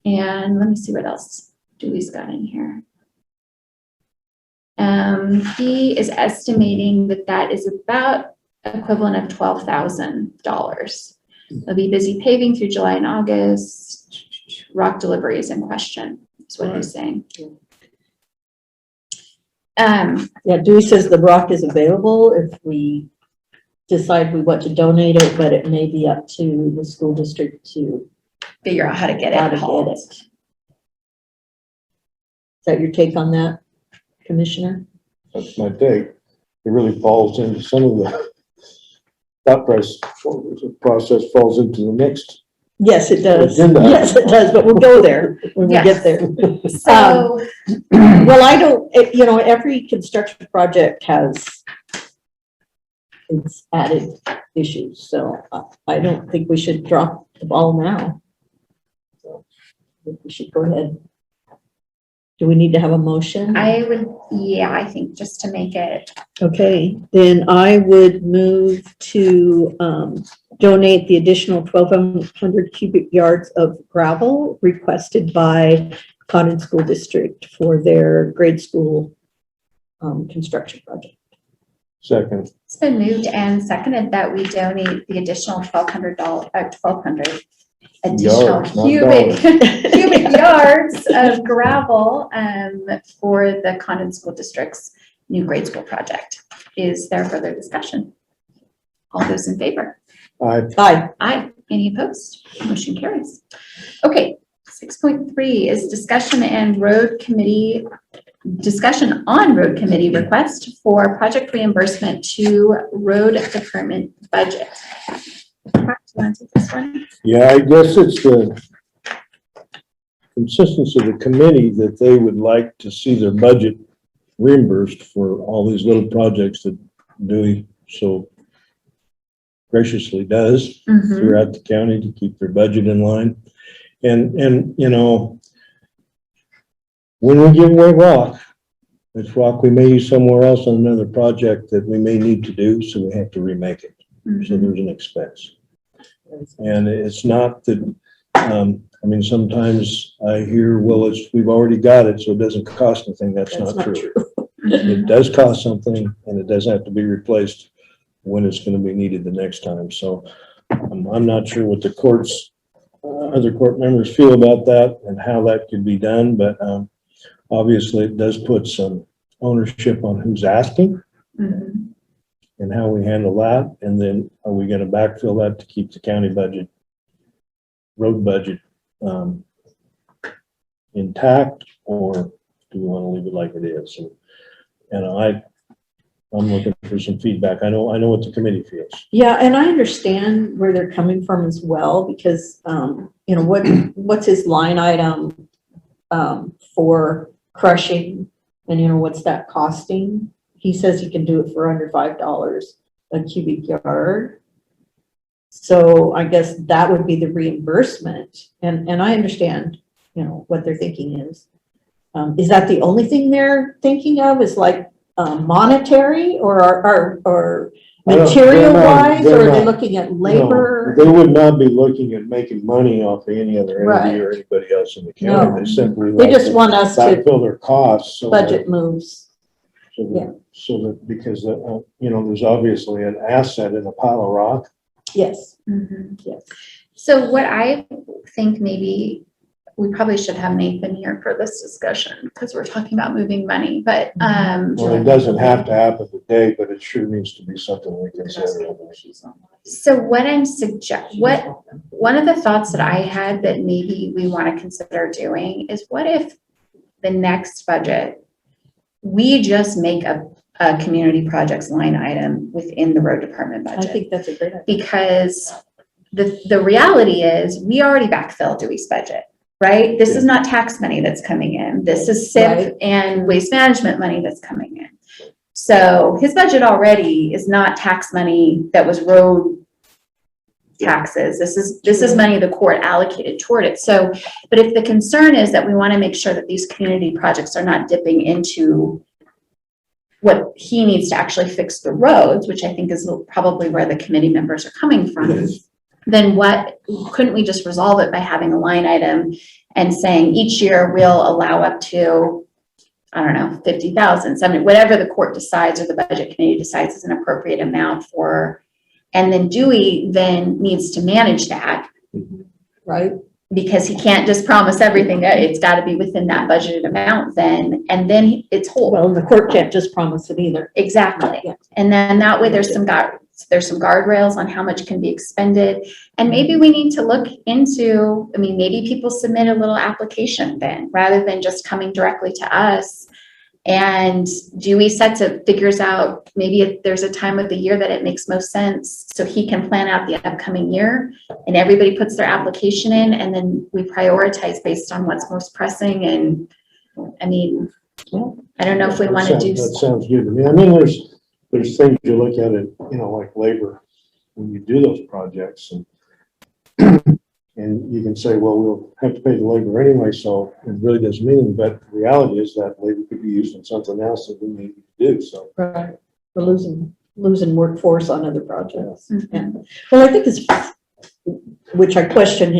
And let me see what else Dewey's got in here. He is estimating that is about equivalent of $12,000. They'll be busy paving through July and August. Rock delivery is in question, is what he's saying. Yeah, Dewey says the rock is available if we decide we want to donate it, but it may be up to the school district to Figure out how to get how it to hauled. get it. Is that your take on that, Commissioner? That's my take. It really falls into some of the thought process falls into the next. Yes, it does. Agenda. Yes, it does, but we'll go there when we Yes. get there. So, Well, I don't, every construction project has its added issues, so I don't think we should drop the ball now. So I think we should go ahead. Do we need to have a motion? I think just to make it, Okay, then I would move to donate the additional 1,200 cubic yards of gravel requested by Condon School District for their grade school construction project. Second. it's been moved and seconded that we donate the additional $1,200 additional Yards, not cubic yards of gravel for the Condon School District's new grade school project. Is there further discussion? All those in favor? Aye. Aye. Any opposed? Motion carries. Okay, 6.3 is discussion on road committee request for project reimbursement to road department budget. Do you want to take this one? Yeah, I guess it's the consistency of the committee that they would like to see their budget reimbursed for all these little projects that Dewey so graciously does Mhm. throughout the county to keep their budget in line. And, you know, when we give away rock, it's rock we may use somewhere else on another project that we may need to do, so we have to remake it. So Mhm. there's an expense. And it's not that, I mean, sometimes I hear, well, we've already got it, so it doesn't cost anything. That's not true. It does cost something, and it does have to be replaced when it's gonna be needed the next time. So I'm not sure what the other court members feel about that and how that could be done, but, obviously it does put some ownership on who's asking Mhm. and how we handle that. And then are we gonna backfill that to keep the county budget, road budget, intact, or do we wanna leave it like it is? And I'm looking for some feedback. I know what the committee feels. Yeah, and I understand where they're coming from as well, because, you know, what's his line item, for crushing? And you know, what's that costing? He says he can do it for under $5 a cubic yard. So I guess that would be the reimbursement. And I understand, you know, what they're thinking is. Is that the only thing they're thinking of, is like, monetary or I don't- material wise, they're or are they not- looking at labor? No, they would not be looking at making money off of any other entity Right. or anybody else in the county. No. They simply They like just to want us to backfill their costs. So budget moves. So that because, you know, there's obviously an asset in a pile of rock. Yes, Mhm. yes. So what I think maybe we probably should have Nathan here for this discussion, because we're talking about moving money, but, Well, it doesn't have to happen today, but it sure needs to be something we consider. so what one of the thoughts that I had that maybe we want to consider doing is, what if the next budget, we just make a community projects line item within the road department I budget? think that's a great idea. Because the reality is, we already backfilled Dewey's budget, right? This is not tax money that's coming in. This is SIP Right. and waste management money that's coming in. So his budget already is not tax money that was road taxes. This is money the court allocated toward it. So, but if the concern is that we want to make sure that these community projects are not dipping into what he needs to actually fix the roads, which I think is probably where the committee members are coming from, then couldn't we just resolve it by having a line item and saying each year we'll allow up to, I don't know, 50,000, 70, whatever the court decides or the budget committee decides is an appropriate amount for, and then Dewey then needs to manage that, Right? because he can't just promise everything. It's got to be within that budgeted amount then, and then it's whole. Well, and the court can't just promise it either. Exactly. Yeah. And then that way there's some guardrails on how much can be expended. And maybe we need to look into, I mean, maybe people submit a little application then, rather than just coming directly to us. And Dewey figures out, maybe if there's a time of the year that it makes most sense, so he can plan out the upcoming year, and everybody puts their application in, and then we prioritize based on what's most pressing. And I mean, I don't know if we want to do. That sounds good to me. I mean, there's things you look at it, you know, like labor, when you do those projects, and you can say, well, we'll have to pay the labor anyway, so it really doesn't mean anything. But the reality is that labor could be used on something else that we need to do, so. Right. We're losing workforce on other projects. Mhm. Yeah. Well, I think which I question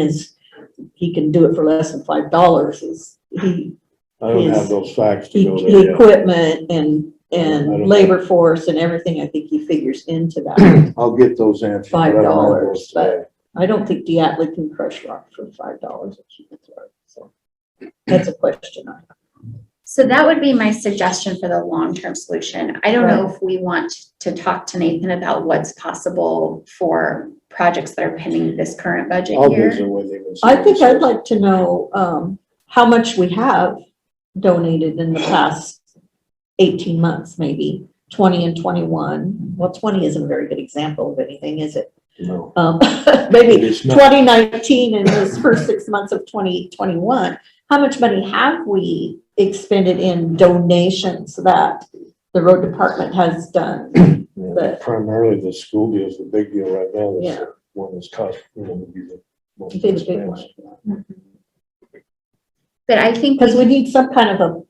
he can do it for less than $5, is I don't have those facts to go the there yet. equipment I and don't labor force and everything, I think he figures into that. I'll get those answers. but I don't have $5, those today. I don't think Diatley can crush rock for $5 a cubic yard, so that's a question I have. So that would be my suggestion for the long-term solution. I don't know if we want to talk to Nathan about what's possible for projects that are pending this current budget I'll year. visit with him and see I what think he I'd says. like to know, how much we have donated in the past 18 months, maybe 20 and 21. Well, 20 isn't a very good example of anything, is it? No. Maybe It is not. 2019 and this first 6 months of 2021, how much money have we expended in donations that the road department has done? Yeah, But- primarily the school deal is the big deal right now. That's Yeah. the one that's cost, would be the most Be the big one. expensive. But I think, Because we need some kind of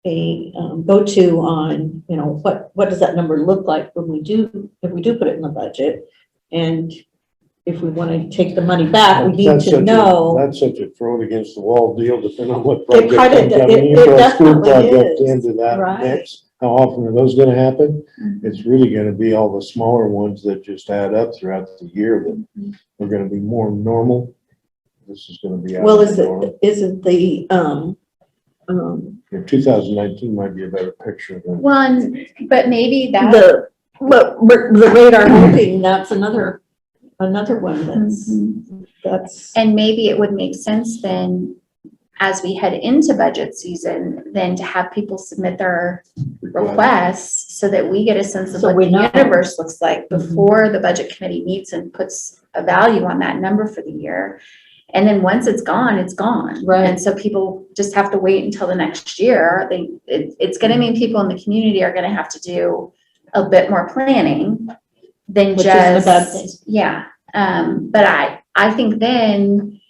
a go-to on, what does that number look like when if we do put it in the budget? And if we want to take the money back, we need That's to such a- know. That's such a throw it against the wall deal, depending on what It project kinda- comes up. it- And you it put a school definitely project is. into that Right. mix, how often are those gonna happen? Mhm. It's really gonna be all the smaller ones that just add up throughout the year Mm-hmm. that are gonna be more normal. This is gonna be out Well, of the norm. isn't the, Yeah, 2019 might be a better picture than. but maybe that. the radar hoping, that's another one that's. And maybe it would make sense then, as we head into budget season, then to have people submit their requests so that we get a sense of So what we the know. universe looks like Mhm. before the budget committee meets and puts a value on that number for the year. And then once it's gone, it's gone. Right. And so people just have to wait until the next year. It's gonna mean people in the community are gonna have to do a bit more planning than Which isn't a bad thing. just, yeah. But I think then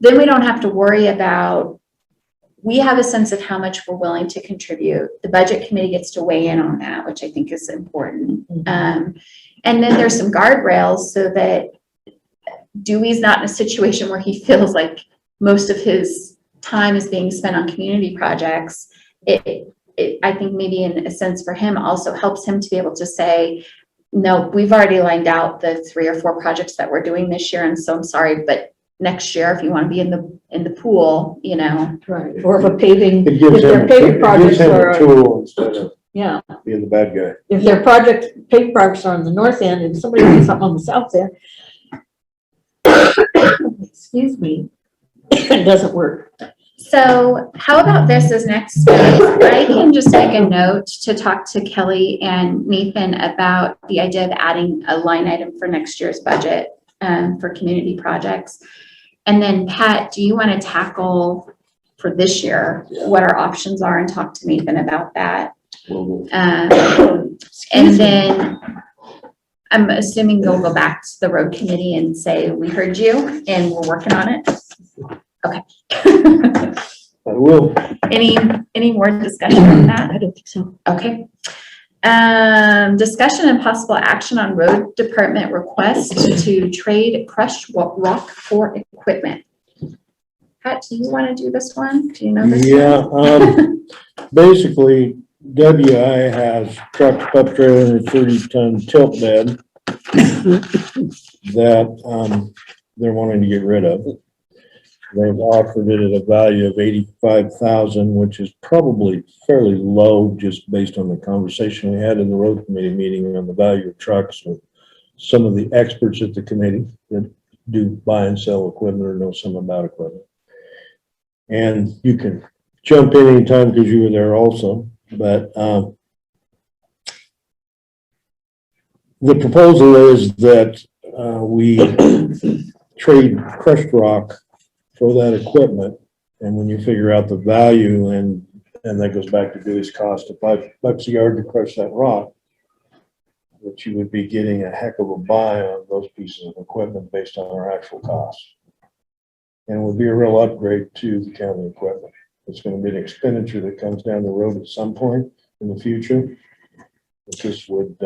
we don't have to worry about, we have a sense of how much we're willing to contribute. The budget committee gets to weigh in on that, which I think is important. And then there's some guardrails so that Dewey's not in a situation where he feels like most of his time is being spent on community projects. I think maybe in a sense for him also helps him to be able to say, no, we've already lined out the 3 or 4 projects that we're doing this year. And so I'm sorry, but next year, if you want to be in the pool, Right, or if a paving, It gives if their him, paving it gives projects him a are, tool instead of yeah, being the bad guy. if their paving projects are on the north end and somebody does something on the south end, excuse me, it doesn't work. So how about this as next step? I can just make a note to talk to Kelly and Nathan about the idea of adding a line item for next year's budget for community projects. And then Pat, do you want to tackle for this year what our options are and talk to Nathan about that? And then I'm assuming you'll go back to the road committee and say, we heard you and we're working on it. Okay. I will. Any more discussion on that? I don't think so. Okay. Discussion and possible action on road department request to trade crushed rock for equipment. Pat, do you want to do this one? Do you know this one? Yeah, basically, WI has trucked up trailer and a 30-ton tilt bed that they're wanting to get rid of. They've offered it at a value of $85,000, which is probably fairly low just based on the conversation we had in the road committee meeting on the value of trucks with some of the experts at the committee that do buy and sell equipment or know something about equipment. And you can jump in anytime because you were there also, but the proposal is that we trade crushed rock for that equipment. And when you figure out the value, and that goes back to Dewey's cost of $5 a yard to crush that rock, that you would be getting a heck of a buy on those pieces of equipment based on our actual costs. And it would be a real upgrade to the county equipment. It's going to be an expenditure that comes down the road at some point in the future. This would.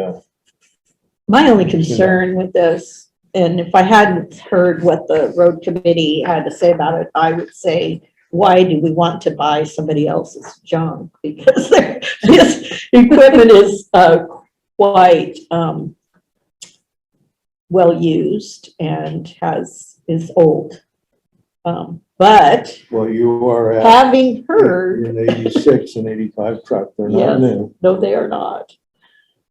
My only concern with this, and if I hadn't heard what the road committee had to say about it, I would say, why do we want to buy somebody else's junk? Because this equipment is quite well used and is old. But Well, you are at. having heard, An 86 and 85 truck. They're Yes. not new, no, they are not.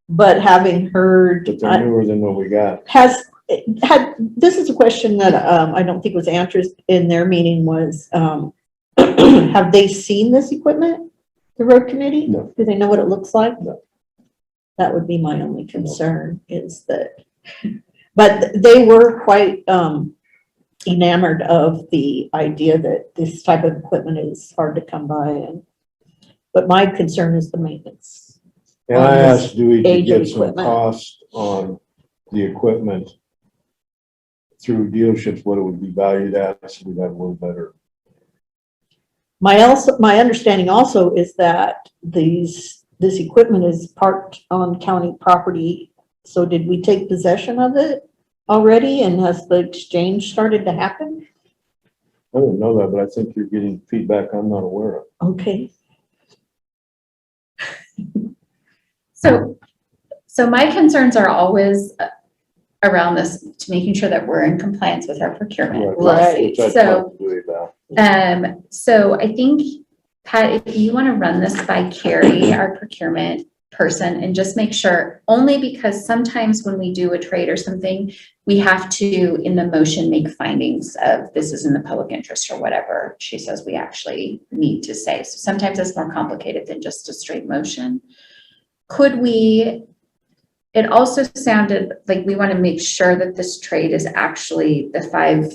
But having heard, but they're newer than what we got. this is a question that I don't think was answered in their meeting was, have they seen this equipment, the road committee? No. Do they know what it looks like? No. That would be my only concern is that, but they were quite enamored of the idea that this type of equipment is hard to come by. But my concern is the maintenance. And I on this asked Dewey to age of get some equipment. cost on the equipment through dealerships, what it would be valued at, so we'd have a little better. My understanding also is that this equipment is parked on county property. So did we take possession of it already, and has the exchange started to happen? I didn't know that, but I think you're getting feedback I'm not aware of. Okay. So my concerns are always around this, to making sure that we're in compliance with our procurement policy. Which I So, talked to Dewey about. so I think, Pat, if you want to run this by Carrie, our procurement person, and just make sure, only because sometimes when we do a trade or something, we have to, in the motion, make findings of this is in the public interest or whatever she says we actually need to say. So sometimes it's more complicated than just a straight motion. Could we, it also sounded like we want to make sure that this trade is actually, the 5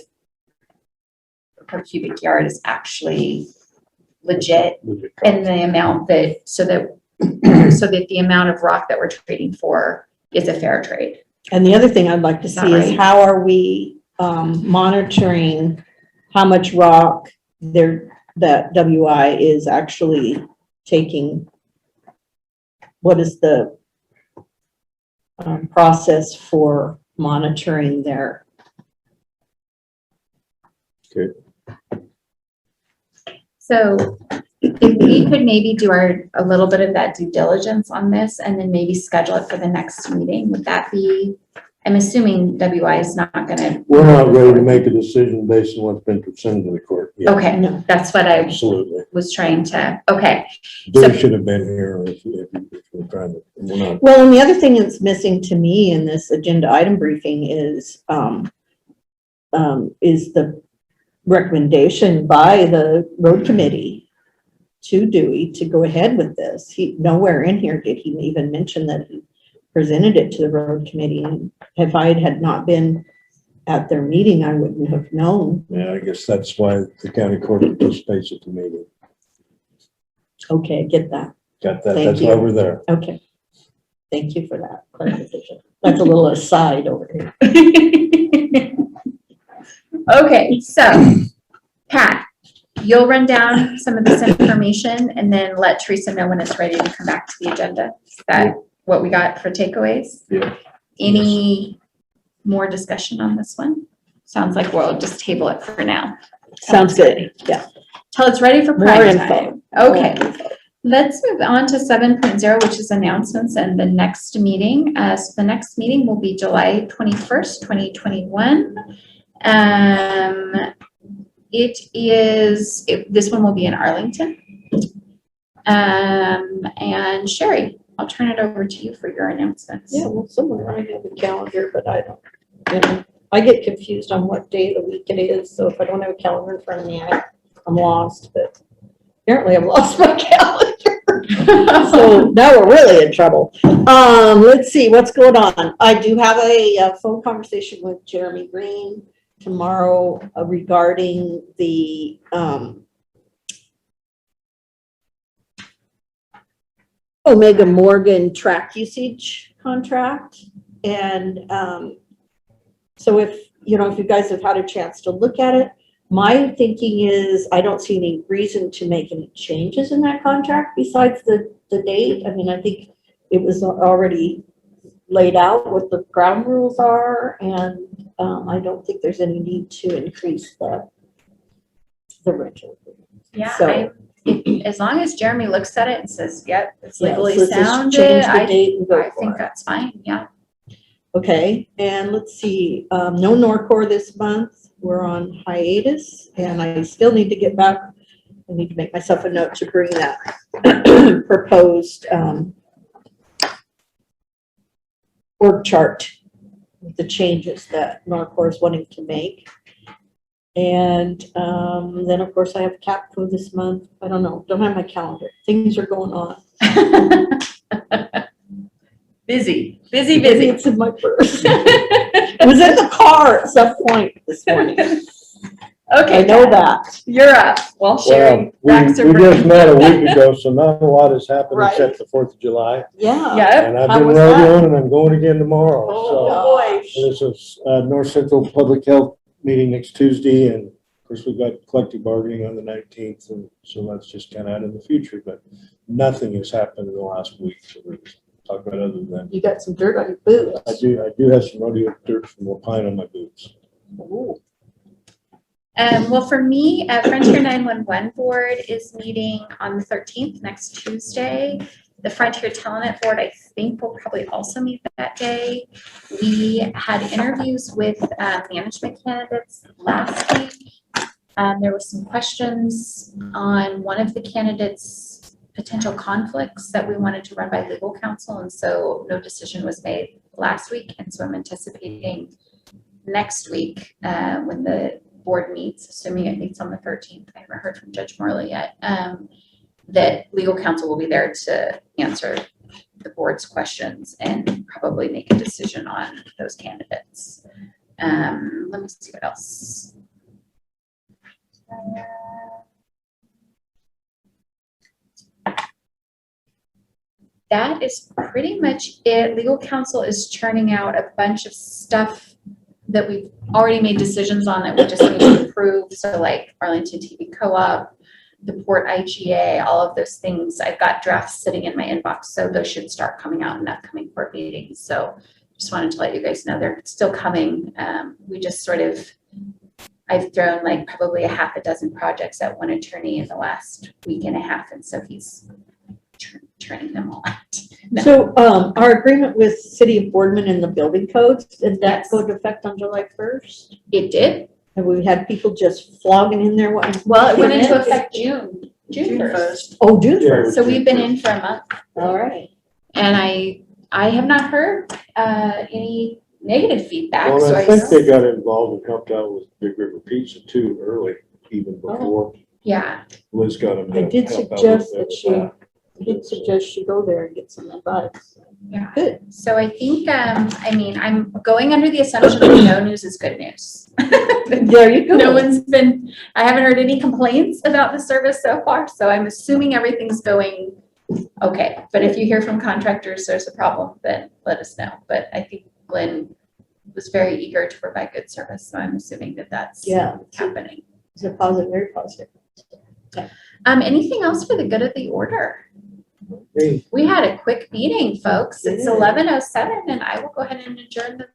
per cubic yard is actually legit in the amount that, so that the amount of rock that we're trading for is a fair trade. And the other thing I'd like to Is that see is right? how are we monitoring how much rock that WI is actually taking? What is the process for monitoring their? Okay. So if we could maybe do a little bit of that due diligence on this and then maybe schedule it for the next meeting, would that be, I'm assuming WI is not gonna. We're not ready to make a decision based on what's been presented to the court yet. Okay, No. that's what I Absolutely. was trying to, okay. Dewey should have been here if we're trying to, and we're not. Well, and the other thing that's missing to me in this agenda item briefing is the recommendation by the road committee to Dewey to go ahead with this. He, nowhere in here did he even mention that he presented it to the road committee. And if I had not been at their meeting, I wouldn't have known. Yeah, I guess that's why the county court participates at the meeting. Okay, I get that. Got that? Thank That's you. why we're there. Okay. Thank you for that clarification. That's a little aside over here. Okay, so Pat, you'll run down some of this information and then let Teresa know when it's ready to come back to the agenda. Is that what we got for takeaways? Yeah. Any more discussion on this one? Sounds like we'll just table it for now. Sounds good. Yeah. Till it's ready for More prime info. time. Okay. Let's move on to 7.0, which is announcements and the next meeting. So the next meeting will be July 21st, 2021. This one will be in Arlington. And Sherry, I'll turn it over to you for your announcements. Yeah, well, somewhere I have a calendar, but I don't, you know, I get confused on what day of the week it is. So if I don't have a calendar in front of me, I'm lost, but apparently I've lost my calendar. So now we're really in trouble. Let's see what's going on. I do have a phone conversation with Jeremy Green tomorrow regarding the Omega Morgan track usage contract. And so if you guys have had a chance to look at it, my thinking is I don't see any reason to make any changes in that contract besides the date. I mean, I think it was already laid out what the ground rules are, and I don't think there's any need to increase the rental. Yeah, So- as long as Jeremy looks at it and says, yep, it's Yeah, legally so let's just sound, change the date and go I for think it. that's fine, yeah. Okay, and let's see, no Norcor this month. We're on hiatus, and I still need to get back. I need to make myself a note to bring that proposed org chart with the changes that Norcor is wanting to make. And then, of course, I have Capco this month. I don't know, don't have my calendar. Things are going on. Busy. Maybe it's in my purse. It was in the car at some point this morning. Okay. I know Jen, that. You're up. Well, Sherry, Well, Baxter. we just met a week ago, so not a lot has happened Right. except the 4th of July. Yeah. Yep. And I've How been was that? rodeoing and I'm going again tomorrow, so. Oh, boy. This is North Central Public Health meeting next Tuesday, and of course, we've got collective bargaining on the 19th, and so that's just kind of out in the future, but nothing has happened in the last week, so we're talking about other than. You got some dirt on your boots. I do have some rodeo dirt from Lapine on my boots. Ooh. Well, for me, Frontier 911 Board is meeting on the 13th, next Tuesday. The Frontier Telenet Board, I think, will probably also meet that day. We had interviews with management candidates last week. There were some questions on one of the candidates' potential conflicts that we wanted to run by legal counsel, and so no decision was made last week. And so I'm anticipating next week when the board meets, assuming it meets on the 13th. I haven't heard from Judge Morley yet. That legal counsel will be there to answer the board's questions and probably make a decision on those candidates. Let me see what else. That is pretty much it. Legal counsel is churning out a bunch of stuff that we've already made decisions on that we just need to approve. So like Arlington TV Co-op, the Port IGA, all of those things. I've got drafts sitting in my inbox, so those should start coming out in upcoming board meetings. So just wanted to let you guys know they're still coming. We just sort of, I've thrown like probably a half a dozen projects at one attorney in the last week and a half, and so he's turning them all out. No. So, our agreement with City of Boardman and the building codes, did that Yes. go into effect on July 1st? It did. Have we had people just flogging in there? Well, it went into effect June 1st. Oh, June Yeah. 1st. So we've been in for a month, All right. and I have not heard any negative feedback. Well, So I think they got involved and helped out with Big River Pizza too early, even before yeah. Liz got them. I did to help out suggest with that she go there and get some advice. Yeah. Good. So I think, I mean, I'm going under the assumption that no news is good news. There you go. No one's been, I haven't heard any complaints about the service so far, so I'm assuming everything's going okay. But if you hear from contractors there's a problem, then let us know. But I think Glenn was very eager to provide good service, so I'm assuming that that's Yeah. happening. It's a positive, very positive. Anything else for the good of the order? Hey, We had a quick meeting, folks. It's Yeah. 11:07, and I will go ahead and adjourn the